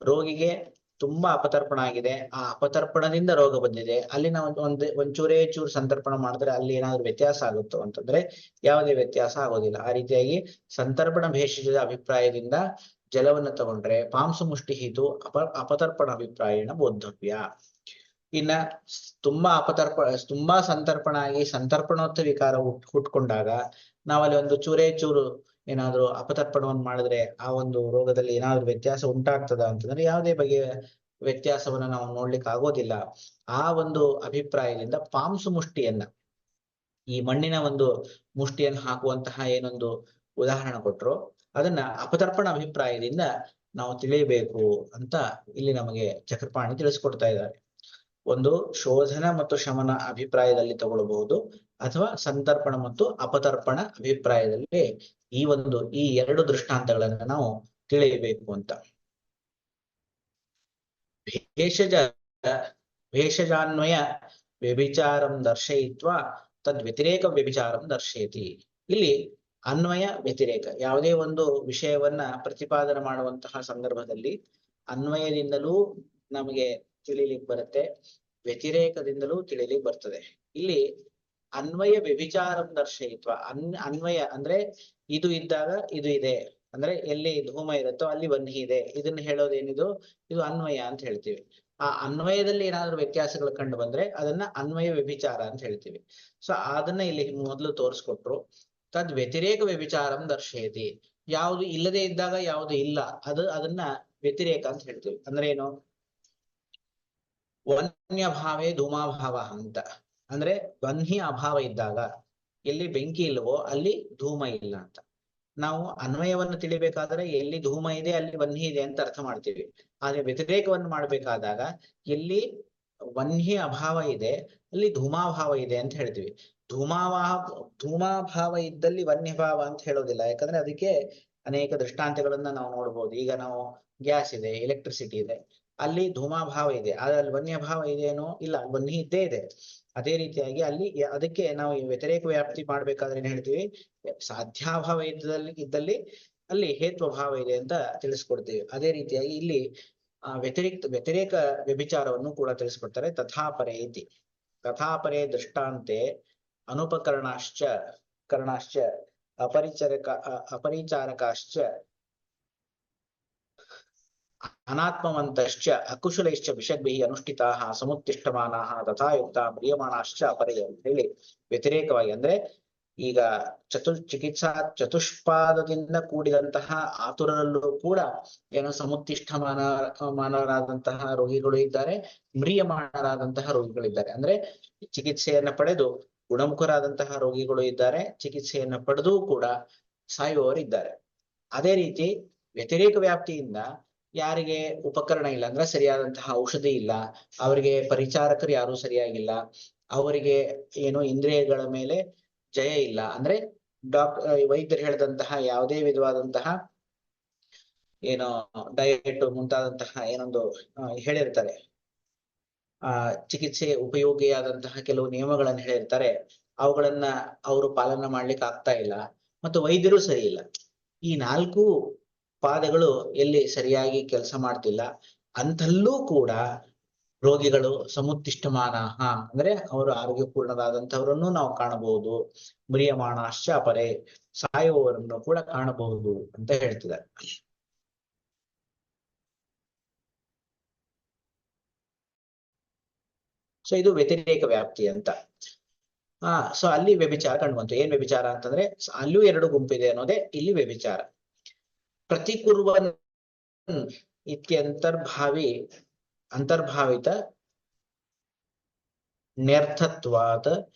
ರೋಗಿಗೆ ತುಂಬಾ ಅಪತರ್ಪಣ ಆಗಿದೆ, ಆ ಅಪತರ್ಪಣದಿಂದ ರೋಗ ಬಂದಿದೆ, ಅಲ್ಲಿ ನಾವು ಒಂಚೂರೇ ಚೂರು ಸಂತರ್ಪಣ ಮಾಡಿದ್ರೆ ಅಲ್ಲಿ ಏನಾದ್ರು ವ್ಯತ್ಯಾಸ ಆಗುತ್ತೋ ಅಂತಂದ್ರೆ ಯಾವುದೇ ವ್ಯತ್ಯಾಸ ಆಗೋದಿಲ್ಲ. ಆ ರೀತಿಯಾಗಿ ಸಂತರ್ಪಣ ಭೇಷಜದ ಅಭಿಪ್ರಾಯದಿಂದ ಜಲವನ್ನು ತಗೊಂಡ್ರೆ ಪಾಂಸು ಮುಷ್ಟಿ ಹೀತು ಅಪತರ್ಪಣ ಅಭಿಪ್ರಾಯನ ಬೋಧವ್ಯ. ಇನ್ನ ತುಂಬಾ ಸಂತರ್ಪಣ ಆಗಿ ಸಂತರ್ಪಣೋತ್ತ ವಿಕಾರ ಹುಟ್ಕೊಂಡಾಗ ನಾವಲ್ಲಿ ಒಂದು ಚೂರೇ ಚೂರು ಏನಾದ್ರು ಅಪತರ್ಪಣವನ್ನು ಮಾಡಿದ್ರೆ ಆ ಒಂದು ರೋಗದಲ್ಲಿ ಏನಾದ್ರು ವ್ಯತ್ಯಾಸ ಉಂಟಾಗ್ತದ ಅಂತಂದ್ರೆ ಯಾವುದೇ ಬಗೆಯ ವ್ಯತ್ಯಾಸವನ್ನ ನಾವು ನೋಡ್ಲಿಕ್ಕೆ ಆಗೋದಿಲ್ಲ. ಆ ಒಂದು ಅಭಿಪ್ರಾಯದಿಂದ ಪಾಂಸು ಮುಷ್ಟಿಯನ್ನ, ಈ ಮಣ್ಣಿನ ಒಂದು ಮುಷ್ಟಿಯನ್ನು ಹಾಕುವಂತಹ ಏನೊಂದು ಉದಾಹರಣೆ ಕೊಟ್ರು, ಅದನ್ನ ಅಪತರ್ಪಣ ಅಭಿಪ್ರಾಯದಿಂದ ನಾವು ತಿಳಿಯಬೇಕು ಅಂತ ಇಲ್ಲಿ ನಮಗೆ ಚಕ್ರಪಾಣಿ ತಿಳಿಸ್ಕೊಡ್ತಾ ಇದ್ದಾರೆ. ಒಂದು ಶೋಧನ ಮತ್ತು ಶಮನ ಅಭಿಪ್ರಾಯದಲ್ಲಿ ತಗೊಳ್ಬಹುದು, ಅಥವಾ ಸಂತರ್ಪಣ ಮತ್ತು ಅಪತರ್ಪಣ ಅಭಿಪ್ರಾಯದಲ್ಲಿ ಈ ಎರಡು ದೃಷ್ಟಾಂತಗಳನ್ನ ನಾವು ತಿಳಿಯಬೇಕು ಅಂತ. ಭೇಷಜಾನ್ವಯ ವ್ಯಭಿಚಾರಂ ದರ್ಶಯಿತ್ವ ತದ್ ವ್ಯತಿರೇಕ ವ್ಯಭಿಚಾರಂ ದರ್ಶಯತಿ. ಇಲ್ಲಿ ಅನ್ವಯ ವ್ಯತಿರೇಕ, ಯಾವುದೇ ಒಂದು ವಿಷಯವನ್ನ ಪ್ರತಿಪಾದನೆ ಮಾಡುವಂತಹ ಸಂದರ್ಭದಲ್ಲಿ ಅನ್ವಯದಿಂದಲೂ ನಮಗೆ ತಿಳಿಲಿಕ್ಕೆ ಬರುತ್ತೆ, ವ್ಯತಿರೇಕದಿಂದಲೂ ತಿಳಿಲಿಕ್ಕೆ ಬರ್ತದೆ. ಇಲ್ಲಿ ಅನ್ವಯ ವ್ಯಭಿಚಾರಂ ದರ್ಶಯಿತ್ವ, ಅನ್ವಯ ಅಂದ್ರೆ ಇದು ಇದ್ದಾಗ ಇದು ಇದೆ, ಅಂದ್ರೆ ಎಲ್ಲಿ ಧೂಮ ಇರುತ್ತೋ ಅಲ್ಲಿ ವನ್ಹಿ ಇದೆ, ಇದನ್ನ ಹೇಳೋದೇನಿದು, ಇದು ಅನ್ವಯ ಅಂತ ಹೇಳ್ತೀವಿ. ಆ ಅನ್ವಯದಲ್ಲಿ ಏನಾದ್ರು ವ್ಯತ್ಯಾಸಗಳು ಕಂಡು ಬಂದ್ರೆ ಅದನ್ನ ಅನ್ವಯ ವ್ಯಭಿಚಾರ ಅಂತ ಹೇಳ್ತೀವಿ. ಸೊ ಅದನ್ನ ಇಲ್ಲಿ ಮೊದಲು ತೋರಿಸ್ಕೊಟ್ರು. ತದ್ ವ್ಯತಿರೇಕ ವ್ಯಭಿಚಾರಂ ದರ್ಶಯತಿ, ಯಾವುದು ಇಲ್ಲದೆ ಇದ್ದಾಗ ಯಾವುದು ಇಲ್ಲ ಅದನ್ನ ವ್ಯತಿರೇಕ ಅಂತ ಹೇಳ್ತೀವಿ. ಅಂದ್ರೆ ಏನು, ವನ್ಯ ಭಾವೇ ಧೂಮಾಭಾವ ಅಂತ, ಅಂದ್ರೆ ವನ್ಹಿ ಅಭಾವ ಇದ್ದಾಗ, ಎಲ್ಲಿ ಬೆಂಕಿ ಇಲ್ವೋ ಅಲ್ಲಿ ಧೂಮ ಇಲ್ಲ ಅಂತ. ನಾವು ಅನ್ವಯವನ್ನು ತಿಳಿಬೇಕಾದ್ರೆ ಎಲ್ಲಿ ಧೂಮ ಇದೆ ಅಲ್ಲಿ ವನ್ಹಿ ಇದೆ ಅಂತ ಅರ್ಥ ಮಾಡ್ತೀವಿ. ಆದ್ರೆ ವ್ಯತಿರೇಕವನ್ನು ಮಾಡ್ಬೇಕಾದಾಗ ಎಲ್ಲಿ ವನ್ಹಿ ಅಭಾವ ಇದೆ ಅಲ್ಲಿ ಧೂಮಾಭಾವ ಇದೆ ಅಂತ ಹೇಳ್ತೀವಿ. ಧೂಮಾಭಾವ ಇದ್ದಲ್ಲಿ ವನ್ಯಭಾವ ಅಂತ ಹೇಳೋದಿಲ್ಲ, ಯಾಕಂದ್ರೆ ಅದಕ್ಕೆ ಅನೇಕ ದೃಷ್ಟಾಂತಗಳನ್ನ ನಾವು ನೋಡ್ಬೋದು. ಈಗ ನಾವು ಗ್ಯಾಸ್ ಇದೆ, ಎಲೆಕ್ಟ್ರಿಸಿಟಿ ಇದೆ, ಅಲ್ಲಿ ಧೂಮಾಭಾವ ಇದೆ, ಅಲ್ಲಿ ವನ್ಯಭಾವ ಇದೆಯೇನೋ ಇಲ್ಲ, ವನ್ಯ ಇದ್ದೇ ಇದೆ. ಅದೇ ರೀತಿಯಾಗಿ ಅಲ್ಲಿ ಅದಕ್ಕೆ ನಾವು ಈ ವ್ಯತಿರೇಕ ವ್ಯಾಪ್ತಿ ಮಾಡ್ಬೇಕಾದ್ರೆ ಏನ್ ಹೇಳ್ತೀವಿ, ಸಾಧ್ಯಾಭಾವ ಇದ್ದಲ್ಲಿ ಅಲ್ಲಿ ಹೇತ್ವಭಾವ ಇದೆ ಅಂತ ತಿಳಿಸ್ಕೊಡ್ತೀವಿ. ಅದೇ ರೀತಿಯಾಗಿ ಇಲ್ಲಿ ವ್ಯತಿರೇಕ ವ್ಯಭಿಚಾರವನ್ನು ಕೂಡ ತಿಳಿಸ್ಕೊಡ್ತಾರೆ. ತಥಾಪರೇ ಇತಿ, ತಥಾಪರೇ ದೃಷ್ಟಾಂತೆ ಅನುಪಕರಣಾಶ್ಚ ಕರ್ಣಾಶ್ಚ ಅಪರಿಚಾರಕಾಶ್ಚ ಅನಾತ್ಮವಂತಶ್ಚ ಅಕುಶಲೈಶ್ಚ ವಿಷದ್ಭಿಃ ಅನುಷ್ಠಿತಾಃ ಸಮುತ್ತಿಷ್ಠಮಾನಾಃ ತಥಾ ಯುಕ್ತಾ ಮ್ರಿಯಮಾಣಾಶ್ಚ ಅಪರೇ ಅಂತ ಹೇಳಿ ವ್ಯತಿರೇಕವಾಗಿ, ಅಂದ್ರೆ ಈಗ ಚಿಕಿತ್ಸಾ ಚತುಷ್ಪಾದದಿಂದ ಕೂಡಿದಂತಹ ಆತುರರಲ್ಲೂ ಕೂಡ ಏನೋ ಮಾನವರಾದಂತಹ ರೋಗಿಗಳು ಇದ್ದಾರೆ, ಮ್ರಿಯಮಾಣರಾದಂತಹ ರೋಗಿಗಳಿದ್ದಾರೆ. ಅಂದ್ರೆ ಚಿಕಿತ್ಸೆಯನ್ನ ಪಡೆದು ಗುಣಮುಖರಾದಂತಹ ರೋಗಿಗಳು ಇದ್ದಾರೆ, ಚಿಕಿತ್ಸೆಯನ್ನ ಪಡೆದು ಕೂಡ ಸಾಯುವವರಿದ್ದಾರೆ. ಅದೇ ರೀತಿ ವ್ಯತಿರೇಕ ವ್ಯಾಪ್ತಿಯಿಂದ ಯಾರಿಗೆ ಉಪಕರಣ ಇಲ್ಲ, ಅಂದ್ರೆ ಸರಿಯಾದಂತಹ ಔಷಧಿ ಇಲ್ಲ, ಅವರಿಗೆ ಪರಿಚಾರಕರು ಯಾರು ಸರಿಯಾಗಿಲ್ಲ, ಅವರಿಗೆ ಏನು ಇಂದ್ರಿಯಗಳ ಮೇಲೆ ಜಯ ಇಲ್ಲ, ಅಂದ್ರೆ ವೈದ್ಯರು ಹೇಳಿದಂತಹ ಯಾವುದೇ ವಿಧವಾದಂತಹ ಏನೋ ಡಯಟ್ ಮುಂತಾದಂತಹ ಏನೊಂದು ಹೇಳಿರ್ತಾರೆ, ಚಿಕಿತ್ಸೆ ಉಪಯೋಗಿಯಾದಂತಹ ಕೆಲವು ನಿಯಮಗಳನ್ನು ಹೇಳಿರ್ತಾರೆ, ಅವುಗಳನ್ನ ಅವರು ಪಾಲನೆ ಮಾಡ್ಲಿಕ್ಕೆ ಆಗ್ತಾ ಇಲ್ಲ, ಮತ್ತು ವೈದ್ಯರು ಸರಿ ಇಲ್ಲ. ಈ 4 ಪಾದಗಳು ಎಲ್ಲಿ ಸರಿಯಾಗಿ ಕೆಲಸ ಮಾಡ್ತಿಲ್ಲ ಅಂತಲ್ಲೂ ಕೂಡ ರೋಗಿಗಳು ಸಮುತ್ತಿಷ್ಠಮಾನಃ ಅಂದ್ರೆ ಅವರು ಆರೋಗ್ಯಪೂರ್ಣರಾದಂತವರನ್ನು ನಾವು ಕಾಣಬಹುದು, ಮ್ರಿಯಮಾಣಾಶ್ಚ ಅಪರೇ ಸಾಯುವವರನ್ನು ಕೂಡ ಕಾಣಬಹುದು ಅಂತ ಹೇಳ್ತಿದ್ದಾರೆ. ಸೊ ಇದು ವ್ಯತಿರೇಕ ವ್ಯಾಪ್ತಿ ಅಂತ. ಸೊ ಅಲ್ಲಿ ವ್ಯಭಿಚಾರ ಕಂಡುಬಂತು. ಏನ್ ವ್ಯಭಿಚಾರ ಅಂತಂದ್ರೆ ಅಲ್ಲೂ 2 ಗುಂಪಿದೆ ಅನ್ನೋದೇ ಇಲ್ಲಿ ವ್ಯಭಿಚಾರ. ಪ್ರತಿಕುರ್ವನ್ ಅಂತರ್ಭಾವಿತ ನ್ಯರ್ಥತ್ವಾದ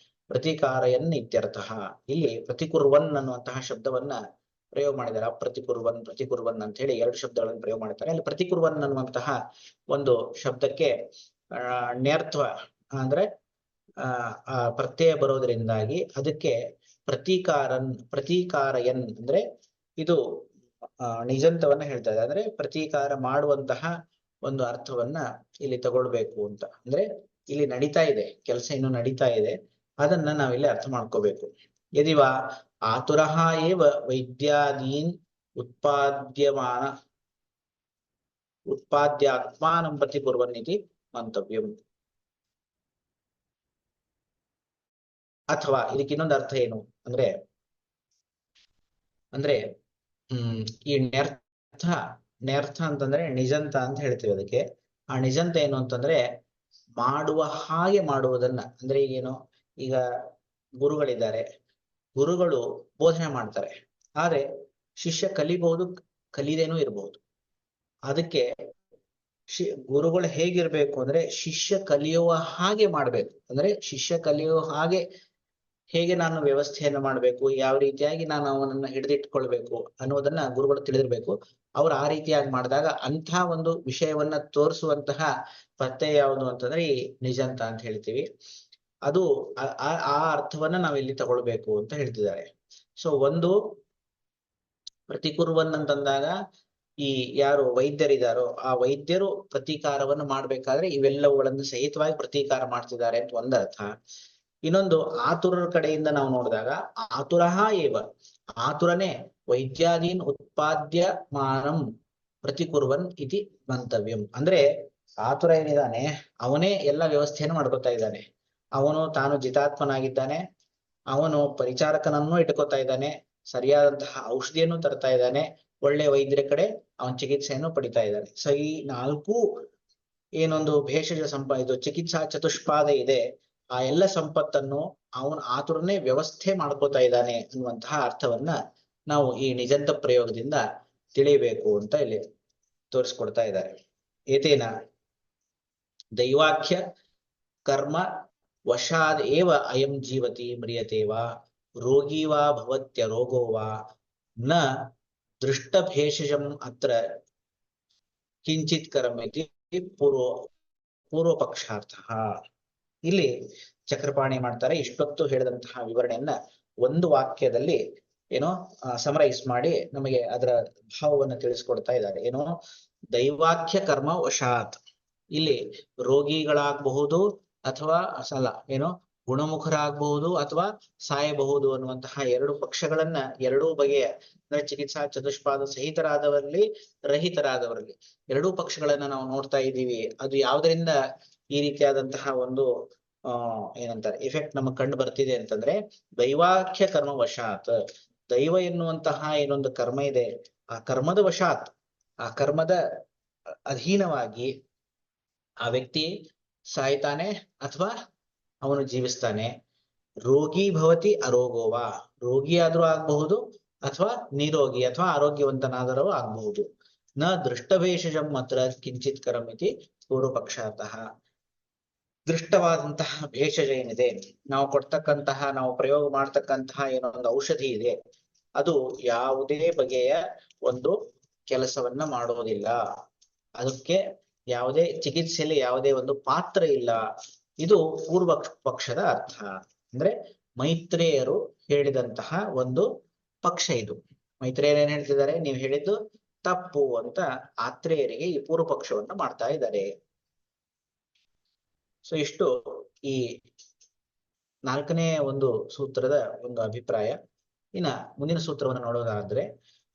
ಪ್ರತಿಕಾರಯನ್ ಇತ್ಯರ್ಥಃ. ಇಲ್ಲಿ ಪ್ರತಿಕುರ್ವನ್ ಅನ್ನುವಂತಹ ಶಬ್ದವನ್ನ ಪ್ರಯೋಗ ಮಾಡಿದ್ದಾರೆ. ಪ್ರತಿಕುರ್ವನ್ ಅಂತ ಹೇಳಿ 2 ಶಬ್ದಗಳನ್ನು ಪ್ರಯೋಗ ಮಾಡ್ತಾರೆ. ಅಲ್ಲಿ ಪ್ರತಿಕುರ್ವನ್ ಅನ್ನುವಂತಹ ಒಂದು ಶಬ್ದಕ್ಕೆ ನ್ಯರ್ಥ್ವ ಅಂದ್ರೆ ಪ್ರತ್ಯಯ ಬರೋದ್ರಿಂದಾಗಿ ಅದಕ್ಕೆ ಪ್ರತೀಕಾರಯನ್ ಅಂದ್ರೆ ಇದು ನಿಜಂತವನ್ನ ಹೇಳ್ತಾ ಇದೆ. ಅಂದ್ರೆ ಪ್ರತೀಕಾರ ಮಾಡುವಂತಹ ಒಂದು ಅರ್ಥವನ್ನ ಇಲ್ಲಿ ತಗೊಳ್ಬೇಕು ಅಂತ. ಅಂದ್ರೆ ಇಲ್ಲಿ ನಡೀತಾ ಇದೆ ಕೆಲಸ, ಇನ್ನು ನಡೀತಾ ಇದೆ, ಅದನ್ನ ನಾವಿಲ್ಲಿ ಅರ್ಥ ಮಾಡ್ಕೋಬೇಕು. ಯದಿವಾ ಆತುರಃ ಏವ ವೈದ್ಯಾದೀನ್ ಉತ್ಪಾದ್ಯಾತ್ಮಾನಂ ಪ್ರತಿಕುರ್ವನ್ ಇತಿ ಮಂತವ್ಯಂ. ಅಥವಾ ಇದಕ್ಕೆ ಇನ್ನೊಂದು ಅರ್ಥ ಏನು ಅಂದ್ರೆ ಈ ನ್ಯರ್ಥ ಅಂತಂದ್ರೆ ನಿಜಂತ ಅಂತ ಹೇಳ್ತೀವಿ ಅದಕ್ಕೆ. ಆ ನಿಜಂತ ಏನು ಅಂತಂದ್ರೆ ಮಾಡುವ ಹಾಗೆ ಮಾಡುವುದನ್ನ. ಅಂದ್ರೆ ಏನು, ಈಗ ಗುರುಗಳಿದ್ದಾರೆ, ಗುರುಗಳು ಬೋಧನೆ ಮಾಡ್ತಾರೆ, ಆದ್ರೆ ಶಿಷ್ಯ ಕಲಿಬಹುದು, ಕಲಿದೇನೂ ಇರಬಹುದು. ಅದಕ್ಕೆ ಗುರುಗಳು ಹೇಗಿರ್ಬೇಕು ಅಂದ್ರೆ ಶಿಷ್ಯ ಕಲಿಯುವ ಹಾಗೆ ಮಾಡ್ಬೇಕು. ಅಂದ್ರೆ ಶಿಷ್ಯ ಕಲಿಯುವ ಹಾಗೆ ಹೇಗೆ ನಾನು ವ್ಯವಸ್ಥೆಯನ್ನು ಮಾಡ್ಬೇಕು, ಯಾವ ರೀತಿಯಾಗಿ ನಾನು ಅವನನ್ನ ಹಿಡಿದಿಟ್ಕೊಳ್ಬೇಕು ಅನ್ನೋದನ್ನ ಗುರುಗಳು ತಿಳಿದಿರ್ಬೇಕು. ಅವ್ರು ಆ ರೀತಿಯಾಗಿ ಮಾಡಿದಾಗ ಅಂಥ ಒಂದು ವಿಷಯವನ್ನ ತೋರಿಸುವಂತಹ ಪ್ರತ್ಯಯ ಯಾವುದು ಅಂತಂದ್ರೆ ಈ ನಿಜಂತ ಅಂತ ಹೇಳ್ತೀವಿ. ಅದು ಆ ಅರ್ಥವನ್ನ ನಾವಿಲ್ಲಿ ತಗೊಳ್ಬೇಕು ಅಂತ ಹೇಳ್ತಿದ್ದಾರೆ. ಸೊ ಒಂದು ಪ್ರತಿಕುರ್ವನ್ ಅಂತಂದಾಗ ಈ ಯಾರು ವೈದ್ಯರಿದ್ದಾರೋ ಆ ವೈದ್ಯರು ಪ್ರತೀಕಾರವನ್ನು ಮಾಡ್ಬೇಕಾದ್ರೆ ಇವೆಲ್ಲವುಗಳನ್ನು ಸಹಿತವಾಗಿ ಪ್ರತೀಕಾರ ಮಾಡ್ತಿದ್ದಾರೆ ಅಂತ ಒಂದರ್ಥ. ಇನ್ನೊಂದು ಆತುರರ ಕಡೆಯಿಂದ ನಾವು ನೋಡಿದಾಗ ಆತುರಃ ಏವ, ಆತುರನೇ ವೈದ್ಯಾದೀನ್ ಉತ್ಪಾದ್ಯ ಮಾನಂ ಪ್ರತಿಕುರ್ವನ್ ಇತಿ ಮಂತವ್ಯಂ. ಅಂದ್ರೆ ಆತುರ ಏನಿದ್ದಾನೆ ಅವನೇ ಎಲ್ಲ ವ್ಯವಸ್ಥೆಯನ್ನು ಮಾಡ್ಕೊತಾ ಇದ್ದಾನೆ, ಅವನು ತಾನು ಜಿತಾತ್ಮನಾಗಿದ್ದಾನೆ, ಅವನು ಪರಿಚಾರಕನನ್ನು ಇಟ್ಕೋತಾ ಇದ್ದಾನೆ, ಸರಿಯಾದಂತಹ ಔಷಧಿಯನ್ನು ತರ್ತಾ ಇದ್ದಾನೆ, ಒಳ್ಳೆ ವೈದ್ಯರ ಕಡೆ ಅವನ ಚಿಕಿತ್ಸೆಯನ್ನು ಪಡಿತಾ ಇದ್ದಾನೆ. ಸೊ ಈ 4 ಏನೊಂದು ಭೇಷಜ ಇದು ಚಿಕಿತ್ಸಾ ಚತುಷ್ಪಾದ ಇದೆ, ಆ ಎಲ್ಲ ಸಂಪತ್ತನ್ನು ಅವನು ಆತುರನೇ ವ್ಯವಸ್ಥೆ ಮಾಡ್ಕೋತಾ ಇದ್ದಾನೆ ಅನ್ನುವಂತಹ ಅರ್ಥವನ್ನ ನಾವು ಈ ನಿಜಂತ ಪ್ರಯೋಗದಿಂದ ತಿಳಿಯಬೇಕು ಅಂತ ಇಲ್ಲಿ ತೋರಿಸ್ಕೊಡ್ತಾ ಇದ್ದಾರೆ. ಏತೇನ ದೈವಾಖ್ಯ ಕರ್ಮ ವಶಾದ್ ಏವ ಅಯಂ ಜೀವತಿ ಮ್ರಿಯತೆ ವಾ ರೋಗಿ ವಾ ಭವತ್ಯ ರೋಗೋ ವಾ ನ ದೃಷ್ಟ ಭೇಷಜಂ ಅತ್ರ ಕಿಂಚಿತ್ ಕರಂ ಇತಿ ಪೂರ್ವಪಕ್ಷಾರ್ಥ. ಇಲ್ಲಿ ಚಕ್ರಪಾಣಿ ಮಾಡ್ತಾರೆ. ಇಷ್ಟೊತ್ತು ಹೇಳಿದಂತಹ ವಿವರಣೆಯನ್ನ ಒಂದು ವಾಕ್ಯದಲ್ಲಿ ಏನೋ ಸಮರೈಸ್ ಮಾಡಿ ನಮಗೆ ಅದರ ಭಾವವನ್ನು ತಿಳಿಸ್ಕೊಡ್ತಾ ಇದ್ದಾರೆ. ಏನೋ ದೈವಾಖ್ಯ ಕರ್ಮ ವಶಾತ್, ಇಲ್ಲಿ ರೋಗಿಗಳಾಗಬಹುದು ಅಥವಾ ಅಲ್ಲ ಏನೋ ಗುಣಮುಖರಾಗಬಹುದು ಅಥವಾ ಸಾಯಬಹುದು ಅನ್ನುವಂತಹ ಎರಡು ಪಕ್ಷಗಳನ್ನ ಎರಡೂ ಬಗೆಯ ಅಂದ್ರೆ ಚಿಕಿತ್ಸಾ ಚತುಷ್ಪಾದ ಸಹಿತರಾದವರಲ್ಲಿ ರಹಿತರಾದವರಲ್ಲಿ ಎರಡೂ ಪಕ್ಷಗಳನ್ನ ನಾವು ನೋಡ್ತಾ ಇದ್ದೀವಿ. ಅದು ಯಾವುದರಿಂದ ಈ ರೀತಿಯಾದಂತಹ ಒಂದು ಏನಂತಾರೆ ಎಫೆಕ್ಟ್ ನಮಗ್ ಕಂಡು ಬರ್ತಿದೆ ಅಂತಂದ್ರೆ ದೈವಾಖ್ಯ ಕರ್ಮ ವಶಾತ್, ದೈವ ಎನ್ನುವಂತಹ ಏನೊಂದು ಕರ್ಮ ಇದೆ ಆ ಕರ್ಮದ ವಶಾತ್, ಆ ಕರ್ಮದ ಅಧೀನವಾಗಿ ಆ ವ್ಯಕ್ತಿ ಸಾಯ್ತಾನೆ ಅಥವಾ ಅವನು ಜೀವಿಸ್ತಾನೆ. ರೋಗಿ ಭವತಿ ಅರೋಗೋವ, ರೋಗಿಯಾದ್ರೂ ಆಗಬಹುದು ಅಥವಾ ನಿರೋಗಿ ಅಥವಾ ಆರೋಗ್ಯವಂತನಾದರೂ ಆಗಬಹುದು. ನ ದೃಷ್ಟಭೇಷಜಂ ಮಾತ್ರ ಕಿಂಚಿತ್ ಕರಂ ಇತಿ ಪೂರ್ವಪಕ್ಷಾತಃ. ದೃಷ್ಟವಾದಂತಹ ಭೇಷಜ ಏನಿದೆ, ನಾವು ಕೊಡ್ತಕ್ಕಂತಹ ನಾವು ಪ್ರಯೋಗ ಮಾಡ್ತಕ್ಕಂತಹ ಏನೊಂದು ಔಷಧಿ ಇದೆ, ಅದು ಯಾವುದೇ ಬಗೆಯ ಒಂದು ಕೆಲಸವನ್ನ ಮಾಡೋದಿಲ್ಲ, ಅದಕ್ಕೆ ಯಾವುದೇ ಚಿಕಿತ್ಸೆಯಲ್ಲಿ ಯಾವುದೇ ಒಂದು ಪಾತ್ರ ಇಲ್ಲ. ಇದು ಪೂರ್ವ ಪಕ್ಷದ ಅರ್ಥ. ಅಂದ್ರೆ ಮೈತ್ರೇಯರು ಹೇಳಿದಂತಹ ಒಂದು ಪಕ್ಷ ಇದು. ಮೈತ್ರೇಯರು ಏನ್ ಹೇಳ್ತಿದ್ದಾರೆ, ನೀವು ಹೇಳಿದ್ದು ತಪ್ಪು ಅಂತ ಆತ್ರೇಯರಿಗೆ ಈ ಪೂರ್ವ ಪಕ್ಷವನ್ನ ಮಾಡ್ತಾ ಇದ್ದಾರೆ. ಸೊ ಇಷ್ಟು ಈ 4ನೇ ಒಂದು ಸೂತ್ರದ ಒಂದು ಅಭಿಪ್ರಾಯ. ಇನ್ನ ಮುಂದಿನ ಸೂತ್ರವನ್ನು ನೋಡೋದಾದ್ರೆ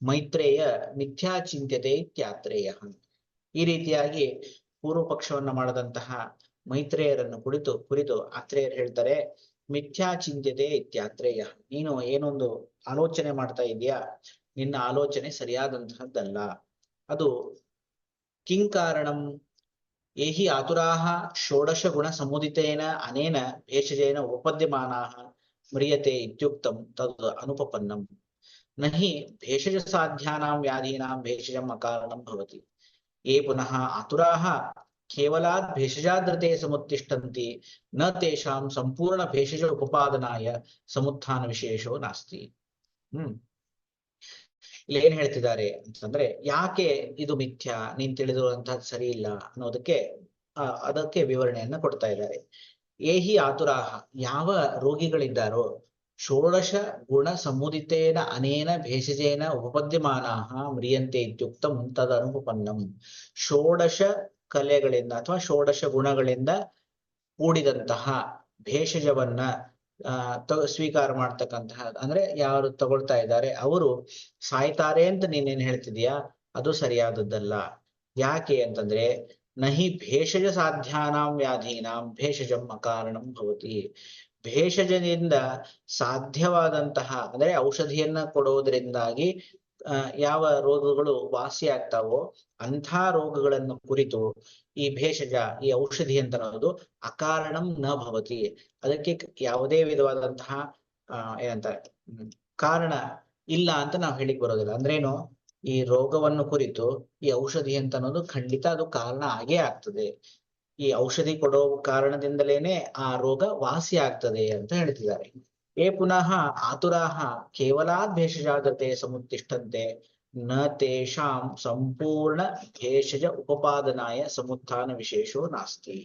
ಮೈತ್ರೇಯ ಮಿಥ್ಯಾ ಚಿಂತ್ಯತೆ ಇತ್ಯಾತ್ರೇಯ. ಈ ರೀತಿಯಾಗಿ ಪೂರ್ವ ಪಕ್ಷವನ್ನ ಮಾಡದಂತಹ ಮೈತ್ರೇಯರನ್ನು ಕುರಿತು ಆತ್ರೇಯರು ಹೇಳ್ತಾರೆ, ಮಿಥ್ಯಾ ಚಿಂತ್ಯತೆ ಇತ್ಯಾತ್ರೇಯ, ನೀನು ಏನೊಂದು ಆಲೋಚನೆ ಮಾಡ್ತಾ ಇದೀಯಾ, ನಿನ್ನ ಆಲೋಚನೆ ಸರಿಯಾದಂತಹದ್ದಲ್ಲ. ಅದು ಕಿಂ ಕಾರಣಂ ಏಹಿ ಆತುರಾಹ ಷೋಡಶ ಗುಣ ಸಮುದಿತೇನ ಅನೇನ ಭೇಷಜೇನ ಉಪಪದ್ಯಮಾನಾಹ ಮ್ರಿಯತೆ ಇತ್ಯುಕ್ತಂ ತದ್ ಅನುಪಪನ್ನಂ. ನಹಿ ಭೇಷಜ ಸಾಧ್ಯಾನಾಂ ವ್ಯಾಧೀನಾಂ ಭೇಷಜಂ ಅಕಾರಣಂ ಭವತಿ. ಯೇ ಪುನಃ ಆತುರಾಹ ಕೇವಲಾತ್ ಭೇಷಜಾದೃತೆ ಸಮುತ್ತಿಷ್ಠಂತಿ ನ ತೇಷಾಂ ಸಂಪೂರ್ಣ ಭೇಷಜ ಉಪಪಾದನಾಯ ಸಮುತ್ಥಾನ ವಿಶೇಷೋ ನಾಸ್ತಿ. ಇಲ್ಲಿ ಏನ್ ಹೇಳ್ತಿದ್ದಾರೆ ಅಂತಂದ್ರೆ, ಯಾಕೆ ಇದು ಮಿಥ್ಯಾ, ನೀನ್ ತಿಳಿದಿರುವಂತಹದ್ದು ಸರಿ ಇಲ್ಲ ಅನ್ನೋದಕ್ಕೆ ಅದಕ್ಕೆ ವಿವರಣೆಯನ್ನ ಕೊಡ್ತಾ ಇದ್ದಾರೆ. ಏಹಿ ಆತುರಾಹ, ಯಾವ ರೋಗಿಗಳಿದ್ದಾರೋ, ಷೋಡಶ ಗುಣ ಸಮುದಿತೇನ ಅನೇನ ಭೇಷಜೇನ ಉಪಪದ್ಯಮಾನಾಹ ಮ್ರಿಯಂತೆ ಇತ್ಯುಕ್ತಂ ತದ ಅನುಪನ್ನಂ. ಷೋಡಶ ಕಲೆಗಳಿಂದ ಅಥವಾ ಷೋಡಶ ಗುಣಗಳಿಂದ ಕೂಡಿದಂತಹ ಭೇಷಜವನ್ನ ಸ್ವೀಕಾರ ಮಾಡ್ತಕ್ಕಂತಹ ಅಂದ್ರೆ ಯಾರು ತಗೊಳ್ತಾ ಇದ್ದಾರೆ ಅವರು ಸಾಯ್ತಾರೆ ಅಂತ ನೀನೇನ್ ಹೇಳ್ತಿದೀಯಾ, ಅದು ಸರಿಯಾದದ್ದಲ್ಲ. ಯಾಕೆ ಅಂತಂದ್ರೆ ನಹಿ ಭೇಷಜ ಸಾಧ್ಯಾನಾಂ ವ್ಯಾಧೀನಾಂ ಭೇಷಜಂ ಅಕಾರಣಂ ಭವತಿ. ಭೇಷಜದಿಂದ ಸಾಧ್ಯವಾದಂತಹ ಅಂದ್ರೆ ಔಷಧಿಯನ್ನ ಕೊಡುವುದರಿಂದಾಗಿ ಯಾವ ರೋಗಗಳು ವಾಸಿ ಆಗ್ತಾವೋ ಅಂಥ ರೋಗಗಳನ್ನು ಕುರಿತು ಈ ಭೇಷಜ, ಈ ಔಷಧಿ ಅಂತ ಅನ್ನೋದು ಅಕಾರಣಂ ನ ಭವತಿ, ಅದಕ್ಕೆ ಯಾವುದೇ ವಿಧವಾದಂತಹ ಏನಂತಾರೆ ಕಾರಣ ಇಲ್ಲ ಅಂತ ನಾವು ಹೇಳಿಕ್ ಬರೋದಿಲ್ಲ. ಅಂದ್ರೇನು, ಈ ರೋಗವನ್ನು ಕುರಿತು ಈ ಔಷಧಿ ಅಂತ ಅನ್ನೋದು ಖಂಡಿತ ಅದು ಕಾರಣ ಆಗೇ ಆಗ್ತದೆ. ಈ ಔಷಧಿ ಕೊಡೋ ಕಾರಣದಿಂದಲೇನೆ ಆ ರೋಗ ವಾಸಿ ಆಗ್ತದೆ ಅಂತ ಹೇಳ್ತಿದ್ದಾರೆ. ಏ ಪುನಃ ಆತುರಾಹ ಕೇವಲಾತ್ ಭೇಷಜಾದತೆ ಸಮುತ್ತಿಷ್ಠಂತೆ ನ ತೇಷಾಂ ಸಂಪೂರ್ಣ ಭೇಷಜ ಉಪಪಾದನಾಯ ಸಮುತ್ಥಾನ ವಿಶೇಷೋ ನಾಸ್ತಿ.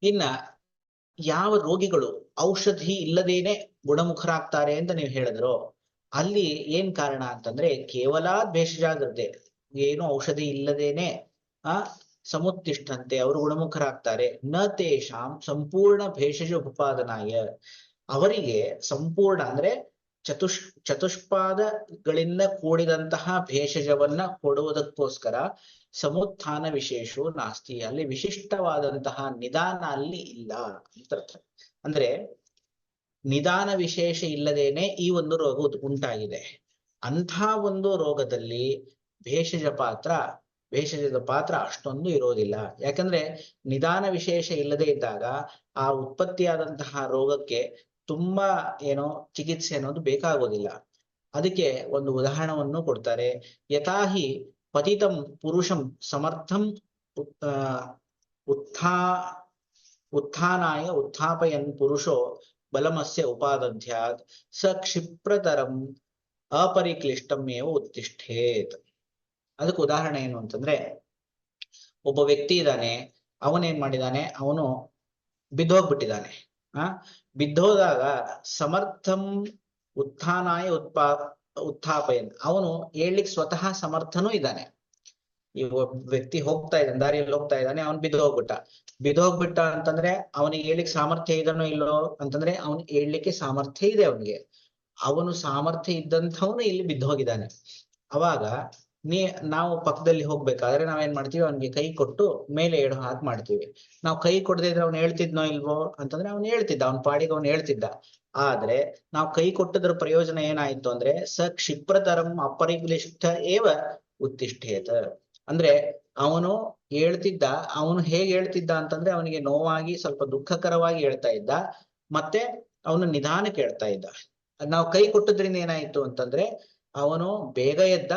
ಇನ್ನ ಯಾವ ರೋಗಿಗಳು ಔಷಧಿ ಇಲ್ಲದೇನೆ ಗುಣಮುಖರಾಗ್ತಾರೆ ಅಂತ ನೀವು ಹೇಳಿದ್ರೋ ಅಲ್ಲಿ ಏನ್ ಕಾರಣ ಅಂತಂದ್ರೆ ಕೇವಲಾತ್ ಭೇಷಜಾದತೆ, ಏನು ಔಷಧಿ ಇಲ್ಲದೇನೆ ಸಮುತ್ತಿಷ್ಠಂತೆ ಅವರು ಗುಣಮುಖರಾಗ್ತಾರೆ. ನ ತೇಷಾಂ ಸಂಪೂರ್ಣ ಭೇಷಜ ಉಪಪಾದನಾಯ, ಅವರಿಗೆ ಸಂಪೂರ್ಣ ಅಂದ್ರೆ ಚತುಷ್ಪಾದಗಳಿಂದ ಕೂಡಿದಂತಹ ಭೇಷಜವನ್ನ ಕೊಡುವುದಕ್ಕೋಸ್ಕರ ಸಮುತ್ಥಾನ ವಿಶೇಷೋ ನಾಸ್ತಿ, ಅಲ್ಲಿ ವಿಶಿಷ್ಟವಾದಂತಹ ನಿಧಾನ ಅಲ್ಲಿ ಇಲ್ಲ ಅಂತ ಅರ್ಥ. ಅಂದ್ರೆ ನಿಧಾನ ವಿಶೇಷ ಇಲ್ಲದೇನೆ ಈ ಒಂದು ರೋಗ ಉಂಟಾಗಿದೆ. ಅಂಥ ಒಂದು ರೋಗದಲ್ಲಿ ಭೇಷಜದ ಪಾತ್ರ ಅಷ್ಟೊಂದು ಇರೋದಿಲ್ಲ. ಯಾಕಂದ್ರೆ ನಿಧಾನ ವಿಶೇಷ ಇಲ್ಲದೆ ಇದ್ದಾಗ ಆ ಉತ್ಪತ್ತಿಯಾದಂತಹ ರೋಗಕ್ಕೆ ತುಂಬಾ ಏನೋ ಚಿಕಿತ್ಸೆ ಅನ್ನೋದು ಬೇಕಾಗೋದಿಲ್ಲ. ಅದಕ್ಕೆ ಒಂದು ಉದಾಹರಣವನ್ನು ಕೊಡ್ತಾರೆ. ಯಥಾಹಿ ಪತಿತಂ ಪುರುಷಂ ಸಮರ್ಥಂ ಉತ್ಥಾನಾಯ ಉತ್ಥಾಪಯನ್ ಪುರುಷೋ ಬಲಮಸ್ಯ ಉಪಾದಧ್ಯಾತ್ ಸ ಕ್ಷಿಪ್ರತರಂ ಅಪರಿಕ್ಲಿಷ್ಟಂ ಏವ ಉತ್ತಿಷ್ಠೇತ್. ಅದಕ್ಕೆ ಉದಾಹರಣೆ ಏನು ಅಂತಂದ್ರೆ, ಒಬ್ಬ ವ್ಯಕ್ತಿ ಇದ್ದಾನೆ, ಅವನೇನ್ ಮಾಡಿದಾನೆ, ಅವನು ಬಿದ್ದೋಗ್ಬಿಟ್ಟಿದ್ದಾನೆ. ಬಿದ್ದೋದಾಗ ಸಮರ್ಥಂ ಉತ್ಥಾನಾಯ ಉತ್ಥಾಪಯನ್, ಅವನು ಹೇಳಲಿಕ್ಕೆ ಸ್ವತಃ ಸಮರ್ಥನೂ ಇದ್ದಾನೆ. ಈ ವ್ಯಕ್ತಿ ಹೋಗ್ತಾ ಇದ್ದಾನೆ, ದಾರಿಯಲ್ಲಿ ಹೋಗ್ತಾ ಇದ್ದಾನೆ, ಅವನು ಬಿದ್ದೋಗ್ಬಿಟ್ಟ ಅಂತಂದ್ರೆ ಅವನಿಗೆ ಹೇಳಲಿಕ್ಕೆ ಸಾಮರ್ಥ್ಯ ಇದನೋ ಇಲ್ಲೋ ಅಂತಂದ್ರೆ ಅವನು ಹೇಳಲಿಕ್ಕೆ ಸಾಮರ್ಥ್ಯ ಇದೆ ಅವನಿಗೆ. ಅವನು ಸಾಮರ್ಥ್ಯ ಇದ್ದಂಥವನು ಇಲ್ಲಿ ಬಿದ್ದು ಹೋಗಿದ್ದಾನೆ. ಅವಾಗ ನಾವು ಪಕ್ಕದಲ್ಲಿ ಹೋಗ್ಬೇಕಾದ್ರೆ ನಾವೇನ್ ಮಾಡ್ತೀವಿ, ಅವನಿಗೆ ಕೈ ಕೊಟ್ಟು ಮೇಲೆ ಏಳು ಹಾಕಿ ಮಾಡ್ತೀವಿ. ನಾವು ಕೈ ಕೊಡದೇ ಇದ್ರೆ ಅವ್ನು ಹೇಳ್ತಿದ್ನೋ ಇಲ್ವೋ ಅಂತಂದ್ರೆ ಅವ್ನು ಹೇಳ್ತಿದ್ದ, ಅವನ ಪಾಡಿಗೆ ಅವ್ನು ಹೇಳ್ತಿದ್ದ. ಆದ್ರೆ ನಾವು ಕೈ ಕೊಟ್ಟದ್ರ ಪ್ರಯೋಜನ ಏನಾಯ್ತು ಅಂದ್ರೆ ಸ ಕ್ಷಿಪ್ರತರಂ ಅಪರಿಕ್ಲಿಷ್ಟ ಏವ ಉತ್ತಿಷ್ಠೇತ. ಅಂದ್ರೆ ಅವನು ಹೇಳ್ತಿದ್ದ, ಅವನು ಹೇಗೆ ಹೇಳ್ತಿದ್ದ ಅಂತಂದ್ರೆ ಅವನಿಗೆ ನೋವಾಗಿ ಸ್ವಲ್ಪ ದುಃಖಕರವಾಗಿ ಹೇಳ್ತಾ ಇದ್ದ, ಮತ್ತೆ ಅವನು ನಿಧಾನಕ್ಕೆ ಹೇಳ್ತಾ ಇದ್ದ. ನಾವು ಕೈ ಕೊಟ್ಟದ್ರಿಂದ ಏನಾಯ್ತು ಅಂತಂದ್ರೆ ಅವನು ಬೇಗ ಎದ್ದ,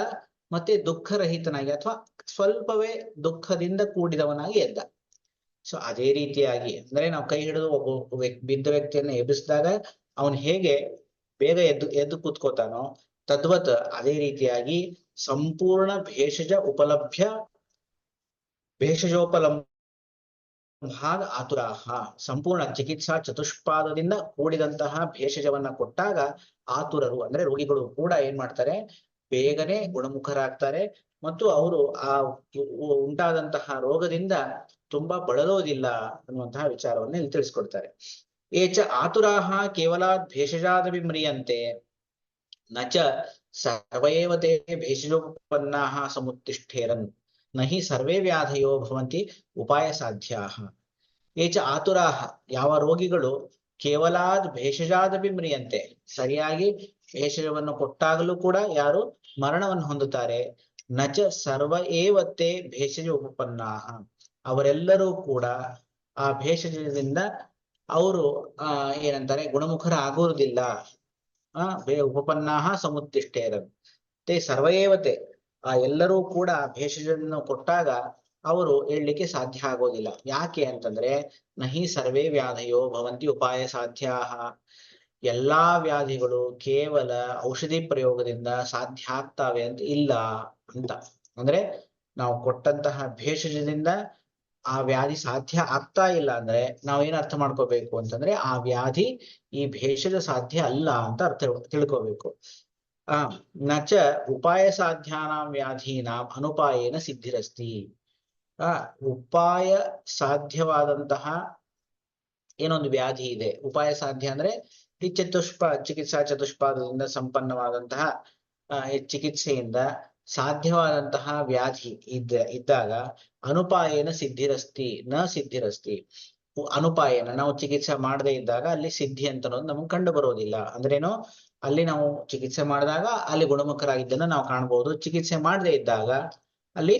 ಮತ್ತೆ ದುಃಖರಹಿತನಾಗಿ ಅಥವಾ ಸ್ವಲ್ಪವೇ ದುಃಖದಿಂದ ಕೂಡಿದವನಾಗಿ ಎದ್ದ. ಸೊ ಅದೇ ರೀತಿಯಾಗಿ ಅಂದ್ರೆ ನಾವು ಕೈ ಹಿಡಿದು ಒಬ್ಬ ಬಿದ್ದ ವ್ಯಕ್ತಿಯನ್ನ ಎಬ್ಬಿಸಿದಾಗ ಅವನು ಹೇಗೆ ಬೇಗ ಎದ್ದು ಕೂತ್ಕೋತಾನೋ ತದ್ವತ್ ಅದೇ ರೀತಿಯಾಗಿ ಸಂಪೂರ್ಣ ಭೇಷಜೋಪಲಂಭಾದ ಆತುರಾಹ, ಸಂಪೂರ್ಣ ಚಿಕಿತ್ಸಾ ಚತುಷ್ಪಾದದಿಂದ ಕೂಡಿದಂತಹ ಭೇಷಜವನ್ನ ಕೊಟ್ಟಾಗ ಆತುರರು ಅಂದ್ರೆ ರೋಗಿಗಳು ಕೂಡ ಏನ್ ಮಾಡ್ತಾರೆ, ಬೇಗನೆ ಗುಣಮುಖರಾಗ್ತಾರೆ ಮತ್ತು ಅವರು ಆ ಉಂಟಾದಂತಹ ರೋಗದಿಂದ ತುಂಬಾ ಬಳಲೋದಿಲ್ಲ ಅನ್ನುವಂತಹ ವಿಚಾರವನ್ನ ಇಲ್ಲಿ ತಿಳಿಸ್ಕೊಡ್ತಾರೆ. ಏಚ ಆತುರಾಹ ಕೇವಲ ಭೇಷಜಾದಪಿ ಮ್ರಿಯಂತೆ ನಚ ಸರ್ವೇವ ತೇ ಭೇಷಜೋಪನ್ನಾಃ ಸಮುತ್ತಿಷ್ಠೇರನ್ ನಹಿ ಸರ್ವೇ ವ್ಯಾಧಯೋ ಭವಂತಿ ಉಪಾಯ ಸಾಧ್ಯಾಃ. ಏಚ ಆತುರಾಹ, ಯಾವ ರೋಗಿಗಳು ಕೇವಲಾದ್ ಭೇಷಜಾದಪಿ ಮ್ರಿಯಂತೆ, ಸರಿಯಾಗಿ ಭೇಷಜವನ್ನು ಕೊಟ್ಟಾಗಲೂ ಕೂಡ ಯಾರು ಮರಣವನ್ನು ಹೊಂದುತ್ತಾರೆ. ನಚ ಸರ್ವ ಏವತ್ತೇ ಭೇಷಜ ಉಪಪನ್ನಾಹ, ಅವರೆಲ್ಲರೂ ಕೂಡ ಆ ಭೇಷಜದಿಂದ ಅವರು ಏನಂತಾರೆ ಗುಣಮುಖರ ಆಗುವುದಿಲ್ಲ. ಉಪಪನ್ನಾಹ ಸಮುತ್ತಿಷ್ಠೇರನ್ ತೇ ಸರ್ವೇವತೆ, ಆ ಎಲ್ಲರೂ ಕೂಡ ಭೇಷಜವನ್ನು ಕೊಟ್ಟಾಗ ಅವರು ಹೇಳಲಿಕ್ಕೆ ಸಾಧ್ಯ ಆಗೋದಿಲ್ಲ. ಯಾಕೆ ಅಂತಂದ್ರೆ ನಹಿ ಸರ್ವೇ ವ್ಯಾಧಯೋ ಭವಂತಿ ಉಪಾಯ ಸಾಧ್ಯಾಹ, ಎಲ್ಲಾ ವ್ಯಾಧಿಗಳು ಕೇವಲ ಔಷಧಿ ಪ್ರಯೋಗದಿಂದ ಸಾಧ್ಯ ಆಗ್ತಾವೆ ಅಂತ ಇಲ್ಲ ಅಂತ. ಅಂದ್ರೆ ನಾವು ಕೊಟ್ಟಂತಹ ಭೇಷಜದಿಂದ ಆ ವ್ಯಾಧಿ ಸಾಧ್ಯ ಆಗ್ತಾ ಇಲ್ಲ ಅಂದ್ರೆ ನಾವೇನ್ ಅರ್ಥ ಮಾಡ್ಕೋಬೇಕು ಅಂತಂದ್ರೆ ಆ ವ್ಯಾಧಿ ಈ ಭೇಷಜ ಸಾಧ್ಯ ಅಲ್ಲ ಅಂತ ತಿಳ್ಕೋಬೇಕು. ನಚ ಉಪಾಯ ಸಾಧ್ಯಾನಾಂ ವ್ಯಾಧೀನಾಂ ಅನುಪಾಯೇನ ಸಿದ್ಧಿರಸ್ತಿ. ಉಪಾಯ ಸಾಧ್ಯವಾದಂತಹ ಏನೊಂದು ವ್ಯಾಧಿ ಇದೆ, ಉಪಾಯ ಸಾಧ್ಯ ಅಂದ್ರೆ ಈ ಚಿಕಿತ್ಸಾ ಚತುಷ್ಪಾದದಿಂದ ಸಂಪನ್ನವಾದಂತಹ ಚಿಕಿತ್ಸೆಯಿಂದ ಸಾಧ್ಯವಾದಂತಹ ವ್ಯಾಧಿ ಇದ್ದಾಗ ಅನುಪಾಯನ ಸಿದ್ಧಿರಸ್ತಿ ನ ಸಿದ್ಧಿರಸ್ತಿ. ಅನುಪಾಯನ ನಾವು ಚಿಕಿತ್ಸೆ ಮಾಡದೇ ಇದ್ದಾಗ ಅಲ್ಲಿ ಸಿದ್ಧಿ ಅಂತ ಅನ್ನೋದು ನಮ್ಗೆ ಕಂಡು ಬರೋದಿಲ್ಲ. ಅಂದ್ರೇನು, ಅಲ್ಲಿ ನಾವು ಚಿಕಿತ್ಸೆ ಮಾಡಿದಾಗ ಅಲ್ಲಿ ಗುಣಮುಖರಾಗಿದ್ದನ್ನ ನಾವು ಕಾಣ್ಬೋದು, ಚಿಕಿತ್ಸೆ ಮಾಡದೇ ಇದ್ದಾಗ ಅಲ್ಲಿ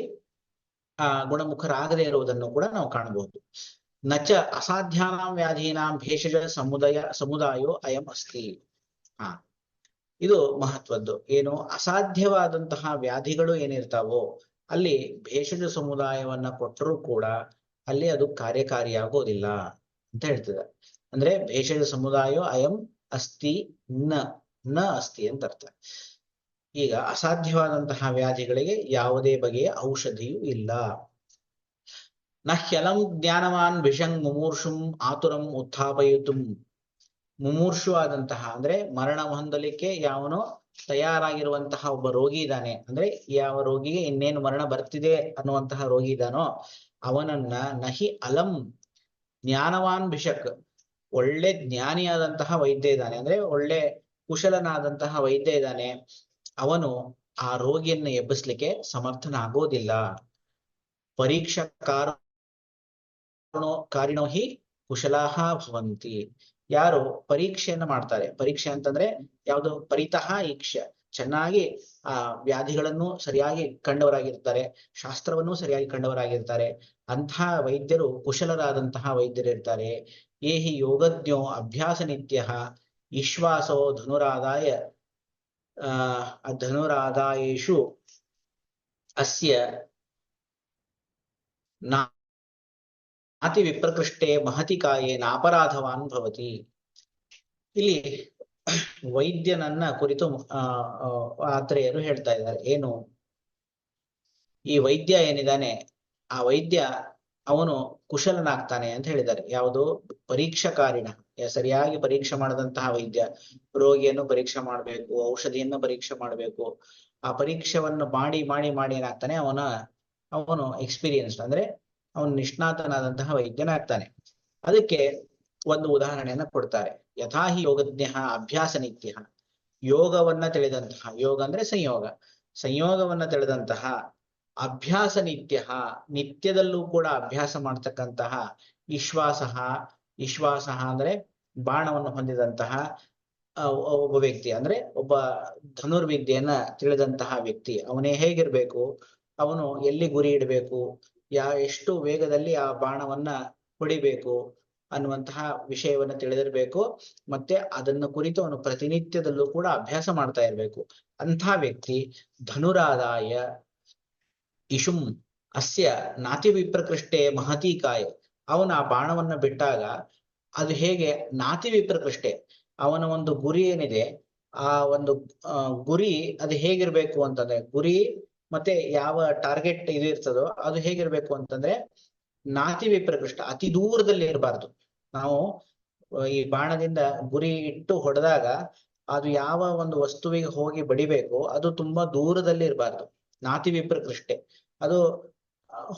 ಗುಣಮುಖರಾಗದೇ ಇರುವುದನ್ನು ಕೂಡ ನಾವು ಕಾಣಬಹುದು. ನಚ ಅಸಾಧ್ಯಾನಾಂ ವ್ಯಾಧೀನಾಂ ಭೇಷಜ ಸಮುದಾಯೋ ಅಯಂ ಅಸ್ತಿ. ಇದು ಮಹತ್ವದ್ದು. ಏನು, ಅಸಾಧ್ಯವಾದಂತಹ ವ್ಯಾಧಿಗಳು ಏನಿರ್ತಾವೋ ಅಲ್ಲಿ ಭೇಷಜ ಸಮುದಾಯವನ್ನ ಕೊಟ್ಟರೂ ಕೂಡ ಅಲ್ಲಿ ಅದು ಕಾರ್ಯಕಾರಿಯಾಗೋದಿಲ್ಲ ಅಂತ ಹೇಳ್ತದೆ. ಅಂದ್ರೆ ಭೇಷಜ ಸಮುದಾಯೋ ಅಯಂ ಅಸ್ತಿ ನ ಅಸ್ತಿ ಅಂತ ಅರ್ಥ. ಈಗ ಅಸಾಧ್ಯವಾದಂತಹ ವ್ಯಾಧಿಗಳಿಗೆ ಯಾವುದೇ ಬಗೆಯ ಔಷಧಿಯೂ ಇಲ್ಲ. ನಹ್ಯಲಂ ಜ್ಞಾನವಾನ್ ವಿಷಂಗ್ ಮುಮೂರ್ಷುಂ ಆತುರಂ ಉತ್ಥಾಪಯಿತುಂ. ಮುಮೂರ್ಷು ಆದಂತಹ ಅಂದ್ರೆ ಮರಣ ಹೊಂದಲಿಕ್ಕೆ ಯಾವನೋ ತಯಾರಾಗಿರುವಂತಹ ಒಬ್ಬ ರೋಗಿ ಇದ್ದಾನೆ, ಅಂದ್ರೆ ಯಾವ ರೋಗಿಗೆ ಇನ್ನೇನು ಮರಣ ಬರ್ತಿದೆ ಅನ್ನುವಂತಹ ರೋಗಿ ಇದ್ದಾನೋ ಅವನನ್ನ ನಹಿ ಅಲಂ ಜ್ಞಾನವಾನ್ ಭಿಷಕ್, ಒಳ್ಳೆ ಜ್ಞಾನಿಯಾದಂತಹ ವೈದ್ಯ ಇದ್ದಾನೆ, ಅಂದ್ರೆ ಒಳ್ಳೆ ಕುಶಲನಾದಂತಹ ವೈದ್ಯ ಇದ್ದಾನೆ, ಅವನು ಆ ರೋಗಿಯನ್ನು ಎಬ್ಬಿಸ್ಲಿಕ್ಕೆ ಸಮರ್ಥನಾಗೋದಿಲ್ಲ. ಪರೀಕ್ಷಾ ಕಾರಿಣೋ ಹಿ ಕುಶಲಾಹ ಭವಂತಿ. ಯಾರು ಪರೀಕ್ಷೆಯನ್ನ ಮಾಡ್ತಾರೆ, ಪರೀಕ್ಷೆ ಅಂತಂದ್ರೆ ಯಾವುದು, ಪರಿತಃ ಈಕ್ಷ, ಚೆನ್ನಾಗಿ ಆ ವ್ಯಾಧಿಗಳನ್ನು ಸರಿಯಾಗಿ ಕಂಡವರಾಗಿರ್ತಾರೆ, ಶಾಸ್ತ್ರವನ್ನು ಸರಿಯಾಗಿ ಕಂಡವರಾಗಿರ್ತಾರೆ, ಅಂತಹ ವೈದ್ಯರು ಕುಶಲರಾದಂತಹ ವೈದ್ಯರಿರ್ತಾರೆ. ಏಹಿ ಯೋಗಜ್ಞೋ ಅಭ್ಯಾಸ ನಿತ್ಯ ವಿಶ್ವಾಸೋ ಧನುರಾದಾಯೇಷು ಅಸ್ಯ ನಾತಿ ವಿಪ್ರಕೃಷ್ಟೇ ಮಹತಿ ಕಾಯೇ ನಾಪರಾಧವಾನ್ ಭವತಿ. ಇಲ್ಲಿ ವೈದ್ಯನನ್ನ ಕುರಿತು ಆತ್ರೇಯರು ಹೇಳ್ತಾ ಇದ್ದಾರೆ. ಏನು, ಈ ವೈದ್ಯ ಏನಿದ್ದಾನೆ ಆ ವೈದ್ಯ ಅವನು ಕುಶಲನಾಗ್ತಾನೆ ಅಂತ ಹೇಳಿದ್ದಾರೆ. ಯಾವುದು? ಪರೀಕ್ಷಾಕಾರಿಣ, ಸರಿಯಾಗಿ ಪರೀಕ್ಷೆ ಮಾಡದಂತಹ ವೈದ್ಯ. ರೋಗಿಯನ್ನು ಪರೀಕ್ಷೆ ಮಾಡಬೇಕು, ಔಷಧಿಯನ್ನು ಪರೀಕ್ಷೆ ಮಾಡಬೇಕು. ಆ ಪರೀಕ್ಷೆಯನ್ನು ಮಾಡಿ ಮಾಡಿ ಮಾಡಿ ಏನಾಗ್ತಾನೆ, ಅವನು ಎಕ್ಸ್ಪೀರಿಯನ್ಸ್ಡ್, ಅಂದ್ರೆ ಅವನು ನಿಷ್ಣಾತನಾದಂತಹ ವೈದ್ಯನಾಗ್ತಾನೆ. ಅದಕ್ಕೆ ಒಂದು ಉದಾಹರಣೆಯನ್ನ ಕೊಡ್ತಾರೆ. ಯಥಾಹಿ ಯೋಗಜ್ಞ ಅಭ್ಯಾಸ ನಿತ್ಯ. ಯೋಗವನ್ನ ತಿಳಿದಂತಹ, ಯೋಗ ಅಂದ್ರೆ ಸಂಯೋಗವನ್ನ ತಿಳಿದಂತಹ, ಅಭ್ಯಾಸ ನಿತ್ಯ, ನಿತ್ಯದಲ್ಲೂ ಕೂಡ ಅಭ್ಯಾಸ ಮಾಡ್ತಕ್ಕಂತಹ, ವಿಶ್ವಾಸ ಅಂದ್ರೆ ಬಾಣವನ್ನು ಹೊಂದಿದಂತಹ ಒಬ್ಬ ವ್ಯಕ್ತಿ, ಅಂದ್ರೆ ಒಬ್ಬ ಧನುರ್ವಿದ್ಯೆಯನ್ನ ತಿಳಿದಂತಹ ವ್ಯಕ್ತಿ. ಅವನೇ ಹೇಗಿರ್ಬೇಕು, ಅವನು ಎಲ್ಲಿ ಗುರಿ ಇಡಬೇಕು, ಎಷ್ಟು ವೇಗದಲ್ಲಿ ಆ ಬಾಣವನ್ನ ಹೊಡಿಬೇಕು ಅನ್ನುವಂತಹ ವಿಷಯವನ್ನ ತಿಳಿದಿರ್ಬೇಕು. ಮತ್ತೆ ಅದನ್ನ ಕುರಿತು ಅವನು ಪ್ರತಿನಿತ್ಯದಲ್ಲೂ ಕೂಡ ಅಭ್ಯಾಸ ಮಾಡ್ತಾ ಇರ್ಬೇಕು. ಅಂಥ ವ್ಯಕ್ತಿ ಧನುರಾದಾಯ ಇಶುಂ ಅಸ್ಯ ನಾತಿ ವಿಪ್ರಕೃಷ್ಟೇ ಮಹತಿ ಕಾಯ. ಅವನ ಆ ಬಾಣವನ್ನ ಬಿಟ್ಟಾಗ ಅದು ಹೇಗೆ ನಾತಿ ವಿಪ್ರಕೃಷ್ಟೇ, ಅವನ ಒಂದು ಗುರಿ ಏನಿದೆ, ಆ ಒಂದು ಗುರಿ ಅದು ಹೇಗಿರ್ಬೇಕು ಅಂತಂದ್ರೆ, ಗುರಿ ಮತ್ತೆ ಯಾವ ಟಾರ್ಗೆಟ್ ಇದು ಇರ್ತದೋ ಅದು ಹೇಗಿರ್ಬೇಕು ಅಂತಂದ್ರೆ ನಾತಿ ವಿಪ್ರಕೃಷ್ಟ, ಅತಿ ದೂರದಲ್ಲಿ ಇರಬಾರ್ದು. ನಾವು ಈ ಬಾಣದಿಂದ ಗುರಿ ಇಟ್ಟು ಹೊಡೆದಾಗ ಅದು ಯಾವ ಒಂದು ವಸ್ತುವಿಗೆ ಹೋಗಿ ಬಡಿಬೇಕು ಅದು ತುಂಬಾ ದೂರದಲ್ಲಿ ಇರಬಾರ್ದು. ನಾತಿ ವಿಪ್ರಕೃಷ್ಟೆ, ಅದು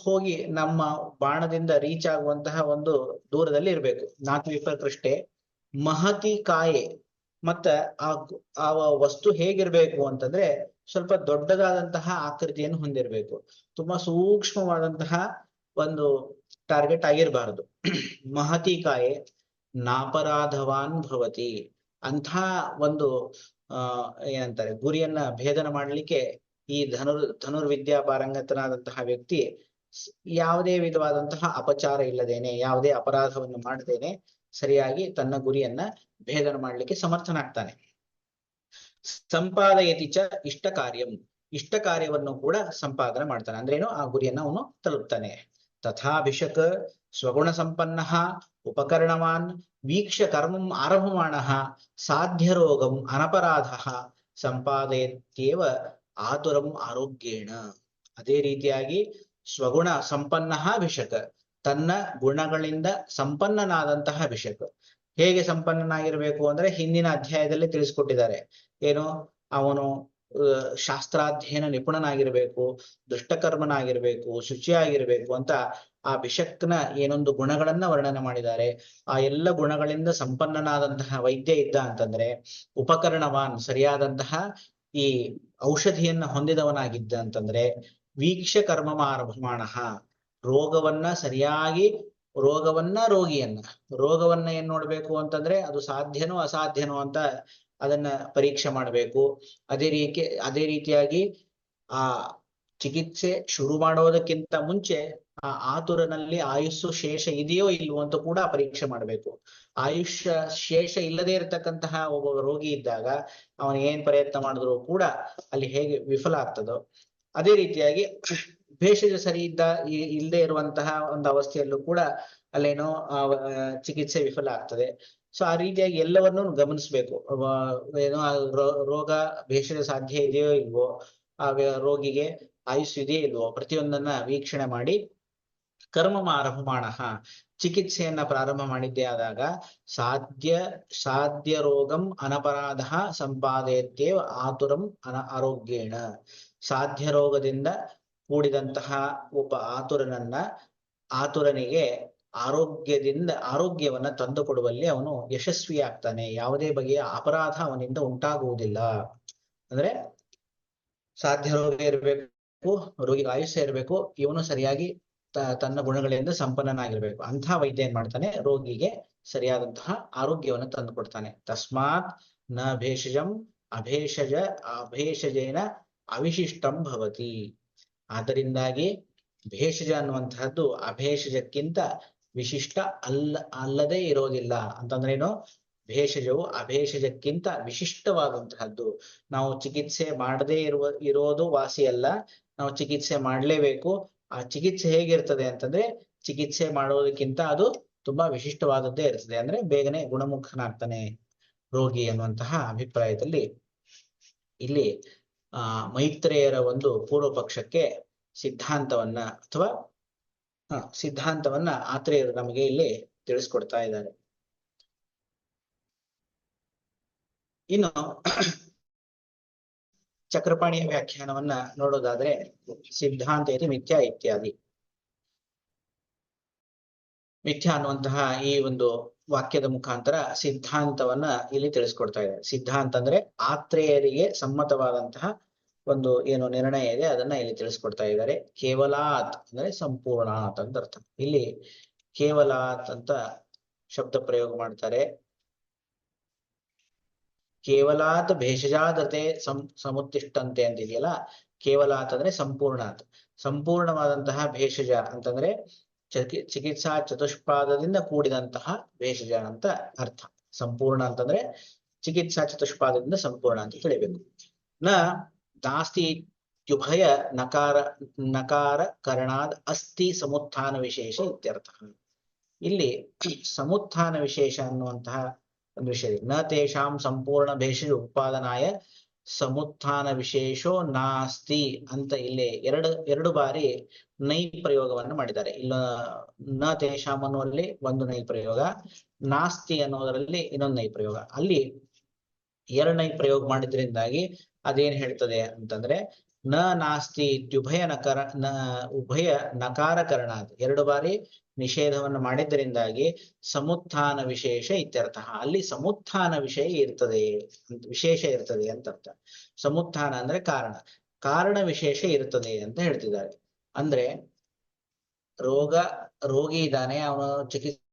ಹೋಗಿ ನಮ್ಮ ಬಾಣದಿಂದ ರೀಚ್ ಆಗುವಂತಹ ಒಂದು ದೂರದಲ್ಲಿ ಇರಬೇಕು. ನಾತಿ ವಿಪ್ರಕೃಷ್ಟೆ ಮಹತಿ ಕಾಯೆ. ಮತ್ತ ಆ ವಸ್ತು ಹೇಗಿರ್ಬೇಕು ಅಂತಂದ್ರೆ ಸ್ವಲ್ಪ ದೊಡ್ಡದಾದಂತಹ ಆಕೃತಿಯನ್ನು ಹೊಂದಿರಬೇಕು. ತುಂಬಾ ಸೂಕ್ಷ್ಮವಾದಂತಹ ಒಂದು ಟಾರ್ಗೆಟ್ ಆಗಿರಬಾರದು. ಮಹತಿ ಕಾಯೆ ನಾಪರಾಧವಾನ್ ಭವತಿ. ಅಂಥ ಒಂದು ಏನಂತಾರೆ, ಗುರಿಯನ್ನ ಭೇದನ ಮಾಡ್ಲಿಕ್ಕೆ ಈ ಧನುರ್ವಿದ್ಯಾ ಪಾರಂಗತನಾದಂತಹ ವ್ಯಕ್ತಿ ಯಾವುದೇ ವಿಧವಾದಂತಹ ಅಪಚಾರ ಇಲ್ಲದೇನೆ, ಯಾವುದೇ ಅಪರಾಧವನ್ನು ಮಾಡದೇನೆ ಸರಿಯಾಗಿ ತನ್ನ ಗುರಿಯನ್ನ ಭೇದನ ಮಾಡ್ಲಿಕ್ಕೆ ಸಮರ್ಥನಾಗ್ತಾನೆ. ಸಂಪಾದಯತಿ ಚ ಇಷ್ಟ ಕಾರ್ಯಂ. ಇಷ್ಟ ಕಾರ್ಯವನ್ನು ಕೂಡ ಸಂಪಾದನೆ ಮಾಡ್ತಾನೆ. ಅಂದ್ರೇನು, ಆ ಗುರಿಯನ್ನ ಅವನು ತಲುಪ್ತಾನೆ. ತಥಾಭಿಷಕ ಸ್ವಗುಣ ಸಂಪನ್ನ ಉಪಕರಣವಾನ್ ವೀಕ್ಷ ಕರ್ಮಂ ಆರಭಮಾಣ ಸಾಧ್ಯ ರೋಗಂ ಅನಪರಾಧ ಸಂಪಾದಯತ್ಯೇವ ಆತುರಂ ಆರೋಗ್ಯೇಣ. ಅದೇ ರೀತಿಯಾಗಿ ಸ್ವಗುಣ ಸಂಪನ್ನ ಭಿಷಕ, ತನ್ನ ಗುಣಗಳಿಂದ ಸಂಪನ್ನನಾದಂತಹ ಭಿಷಕ. ಹೇಗೆ ಸಂಪನ್ನನಾಗಿರ್ಬೇಕು ಅಂದ್ರೆ ಹಿಂದಿನ ಅಧ್ಯಾಯದಲ್ಲಿ ತಿಳಿಸ್ಕೊಟ್ಟಿದ್ದಾರೆ. ಏನು, ಅವನು ಶಾಸ್ತ್ರಾಧ್ಯಯನ ನಿಪುಣನಾಗಿರ್ಬೇಕು, ದುಷ್ಟಕರ್ಮನಾಗಿರ್ಬೇಕು, ಶುಚಿಯಾಗಿರ್ಬೇಕು ಅಂತ ಆ ಭಿಷಕ್ನ ಏನೊಂದು ಗುಣಗಳನ್ನ ವರ್ಣನೆ ಮಾಡಿದ್ದಾರೆ. ಆ ಎಲ್ಲ ಗುಣಗಳಿಂದ ಸಂಪನ್ನನಾದಂತಹ ವೈದ್ಯ ಇದ್ದ ಅಂತಂದ್ರೆ, ಉಪಕರಣವಾನ್ ಸರಿಯಾದಂತಹ ಈ ಔಷಧಿಯನ್ನ ಹೊಂದಿದವನಾಗಿದ್ದ ಅಂತಂದ್ರೆ, ವೀಕ್ಷ ಕರ್ಮಮಾರಭಮಾಣ ರೋಗವನ್ನ ರೋಗಿಯನ್ನ ರೋಗವನ್ನ ಏನ್ ನೋಡ್ಬೇಕು ಅಂತಂದ್ರೆ ಅದು ಸಾಧ್ಯನೋ ಅಸಾಧ್ಯನೋ ಅಂತ ಅದನ್ನ ಪರೀಕ್ಷೆ ಮಾಡಬೇಕು. ಅದೇ ರೀತಿಯಾಗಿ ಆ ಚಿಕಿತ್ಸೆ ಶುರು ಮಾಡೋದಕ್ಕಿಂತ ಮುಂಚೆ ಆ ಆತುರನಲ್ಲಿ ಆಯುಸ್ಸು ಶೇಷ ಇದೆಯೋ ಇಲ್ವೋ ಅಂತ ಕೂಡ ಪರೀಕ್ಷೆ ಮಾಡಬೇಕು. ಆಯುಷ್ಯ ಶೇಷ ಇಲ್ಲದೆ ಇರತಕ್ಕಂತಹ ಒಬ್ಬ ರೋಗಿ ಇದ್ದಾಗ ಅವನು ಏನ್ ಪ್ರಯತ್ನ ಮಾಡಿದ್ರು ಕೂಡ ಅಲ್ಲಿ ಹೇಗೆ ವಿಫಲ ಆಗ್ತದೋ, ಅದೇ ರೀತಿಯಾಗಿ ಭೇಷಜ ಸರಿ ಇಲ್ಲದೆ ಇರುವಂತಹ ಒಂದು ಅವಸ್ಥೆಯಲ್ಲೂ ಕೂಡ ಅಲ್ಲೇನೋ ಚಿಕಿತ್ಸೆ ವಿಫಲ ಆಗ್ತದೆ. ಸೊ ಆ ರೀತಿಯಾಗಿ ಎಲ್ಲವನ್ನೂ ಗಮನಿಸ್ಬೇಕು. ಏನೋ ರೋಗ ಭೇಷಜ ಸಾಧ್ಯ ಇದೆಯೋ ಇಲ್ವೋ, ಆ ರೋಗಿಗೆ ಆಯುಷ್ ಇದೆಯೋ ಇಲ್ವೋ, ಪ್ರತಿಯೊಂದನ್ನ ವೀಕ್ಷಣೆ ಮಾಡಿ ಕರ್ಮಮಾರಭಮಾಣ ಚಿಕಿತ್ಸೆಯನ್ನ ಪ್ರಾರಂಭ ಮಾಡಿದ್ದೇ ಆದಾಗ ಸಾಧ್ಯ ರೋಗಂ ಅನಪರಾಧ ಸಂಪಾದಯತ್ಯೇವ ಆತುರಂ ಆರೋಗ್ಯೇಣ. ಸಾಧ್ಯ ರೋಗದಿಂದ ಕೂಡಿದಂತಹ ಒಬ್ಬ ಆತುರನಿಗೆ ಆರೋಗ್ಯವನ್ನ ತಂದು ಕೊಡುವಲ್ಲಿ ಅವನು ಯಶಸ್ವಿಯಾಗ್ತಾನೆ. ಯಾವುದೇ ಬಗೆಯ ಅಪರಾಧ ಅವನಿಂದ ಉಂಟಾಗುವುದಿಲ್ಲ. ಅಂದ್ರೆ ಸಾಧ್ಯ ರೋಗ ಇರಬೇಕು, ರೋಗಿಗೆ ಆಯುಷ್ಯ ಇರಬೇಕು, ಇವನು ಸರಿಯಾಗಿ ತನ್ನ ಗುಣಗಳಿಂದ ಸಂಪನ್ನನಾಗಿರ್ಬೇಕು. ಅಂಥ ವೈದ್ಯ ಏನ್ ಮಾಡ್ತಾನೆ, ರೋಗಿಗೆ ಸರಿಯಾದಂತಹ ಆರೋಗ್ಯವನ್ನು ತಂದು ಕೊಡ್ತಾನೆ. ತಸ್ಮಾತ್ ನ ಭೇಷಜಂ ಅಭೇಷಜೇನ ಅವಿಶಿಷ್ಟಂ ಭವತಿ. ಆದ್ದರಿಂದಾಗಿ ಭೇಷಜ ಅನ್ನುವಂತಹದ್ದು ಅಭೇಷಜಕ್ಕಿಂತ ವಿಶಿಷ್ಟ ಅಲ್ಲದೆ ಇರೋದಿಲ್ಲ. ಅಂತಂದ್ರೇನು, ಭೇಷಜವು ಅಭೇಷಜಕ್ಕಿಂತ ವಿಶಿಷ್ಟವಾದಂತಹದ್ದು. ನಾವು ಚಿಕಿತ್ಸೆ ಮಾಡದೇ ಇರೋದು ವಾಸಿ ಅಲ್ಲ, ನಾವು ಚಿಕಿತ್ಸೆ ಮಾಡಲೇಬೇಕು. ಆ ಚಿಕಿತ್ಸೆ ಹೇಗಿರ್ತದೆ ಅಂತಂದ್ರೆ, ಚಿಕಿತ್ಸೆ ಮಾಡೋದಕ್ಕಿಂತ ಅದು ತುಂಬಾ ವಿಶಿಷ್ಟವಾದದ್ದೇ ಇರ್ತದೆ. ಅಂದ್ರೆ ಬೇಗನೆ ಗುಣಮುಖನಾಗ್ತಾನೆ ರೋಗಿ ಅನ್ನುವಂತಹ ಅಭಿಪ್ರಾಯದಲ್ಲಿ ಇಲ್ಲಿ ಮೈತ್ರೇಯರ ಒಂದು ಪೂರ್ವ ಪಕ್ಷಕ್ಕೆ ಸಿದ್ಧಾಂತವನ್ನ ಅಥವಾ ಸಿದ್ಧಾಂತವನ್ನ ಆತ್ರೇಯರು ನಮಗೆ ಇಲ್ಲಿ ತಿಳಿಸ್ಕೊಡ್ತಾ ಇದ್ದಾರೆ. ಇನ್ನು ಚಕ್ರಪಾಣಿಯ ವ್ಯಾಖ್ಯಾನವನ್ನ ನೋಡೋದಾದ್ರೆ ಸಿದ್ಧಾಂತ ಇದು ಮಿಥ್ಯಾ ಇತ್ಯಾದಿ. ಮಿಥ್ಯಾ ಅನ್ನುವಂತಹ ಈ ಒಂದು ವಾಕ್ಯದ ಮುಖಾಂತರ ಸಿದ್ಧಾಂತವನ್ನ ಇಲ್ಲಿ ತಿಳಿಸ್ಕೊಡ್ತಾ ಇದ್ದಾರೆ. ಸಿದ್ಧಾಂತ ಅಂದ್ರೆ ಆತ್ರೇಯರಿಗೆ ಸಮ್ಮತವಾದಂತಹ ಒಂದು ಏನು ನಿರ್ಣಯ ಇದೆ ಅದನ್ನ ಇಲ್ಲಿ ತಿಳಿಸ್ಕೊಡ್ತಾ ಇದ್ದಾರೆ. ಕೇವಲಾತ್ ಅಂದ್ರೆ ಸಂಪೂರ್ಣಾತ್ ಅಂತ ಅರ್ಥ. ಇಲ್ಲಿ ಕೇವಲಾತ್ ಅಂತ ಶಬ್ದ ಪ್ರಯೋಗ ಮಾಡ್ತಾರೆ. ಕೇವಲಾತ್ ಭೇಷಜಾದತೆ ಸಮುತ್ತಿಷ್ಟಂತೆ ಅಂತಿದೆಯಲ್ಲ, ಕೇವಲಾತ್ ಅಂದ್ರೆ ಸಂಪೂರ್ಣಾತ್, ಸಂಪೂರ್ಣವಾದಂತಹ ಭೇಷಜ ಅಂತಂದ್ರೆ ಚಿಕಿತ್ಸಾ ಚತುಷ್ಪಾದದಿಂದ ಕೂಡಿದಂತಹ ಭೇಷಜ ಅಂತ ಅರ್ಥ. ಸಂಪೂರ್ಣ ಅಂತಂದ್ರೆ ಚಿಕಿತ್ಸಾ ಚತುಷ್ಪಾದದಿಂದ ಸಂಪೂರ್ಣ ಅಂತ ತಿಳಿಬೇಕು. ನಾಸ್ತಿ ಇತ್ಯುಭಯ ನಕಾರ ಕರಣಾದ್ ಅಸ್ತಿ ಸಮುತ್ಥಾನ ವಿಶೇಷ ಇತ್ಯರ್ಥ. ಇಲ್ಲಿ ಸಮುತ್ಥಾನ ವಿಶೇಷ ಅನ್ನುವಂತಹ ಒಂದು ವಿಷಯ. ನ ತೇಷಾಂ ಸಂಪೂರ್ಣ ಭೇಷಜ ಉತ್ಪಾದನಾಯ ಸಮುತ್ಥಾನ ವಿಶೇಷೋ ನಾಸ್ತಿ ಅಂತ ಇಲ್ಲಿ ಎರಡು ಬಾರಿ ನೈ ಪ್ರಯೋಗವನ್ನು ಮಾಡಿದ್ದಾರೆ. ಇಲ್ಲ ನ ತೇಷಾಂ ಅನ್ನುವಲ್ಲಿ ಒಂದು ನೈ ಪ್ರಯೋಗ, ನಾಸ್ತಿ ಅನ್ನೋದರಲ್ಲಿ ಇನ್ನೊಂದು ನೈ ಪ್ರಯೋಗ. ಅಲ್ಲಿ ಎರಡು ನೈ ಪ್ರಯೋಗ ಮಾಡಿದ್ರಿಂದಾಗಿ ಅದೇನ್ ಹೇಳ್ತದೆ ಅಂತಂದ್ರೆ ನ ನಾಸ್ತಿ ಉಭಯ ನಕಾರಕರಣ, ಎರಡು ಬಾರಿ ನಿಷೇಧವನ್ನು ಮಾಡಿದ್ದರಿಂದಾಗಿ ಸಮುತ್ಥಾನ ವಿಶೇಷ ಇತ್ಯರ್ಥ. ಅಲ್ಲಿ ಸಮುತ್ಥಾನ ವಿಶೇಷ ಇರ್ತದೆ ಅಂತ ಅರ್ಥ. ಸಮುತ್ಥಾನ ಅಂದ್ರೆ ಕಾರಣ ವಿಶೇಷ ಇರ್ತದೆ ಅಂತ ಹೇಳ್ತಿದ್ದಾರೆ. ಅಂದ್ರೆ ರೋಗಿ ಇದ್ದಾನೆ, ಅವನು ಚಿಕಿತ್ಸೆ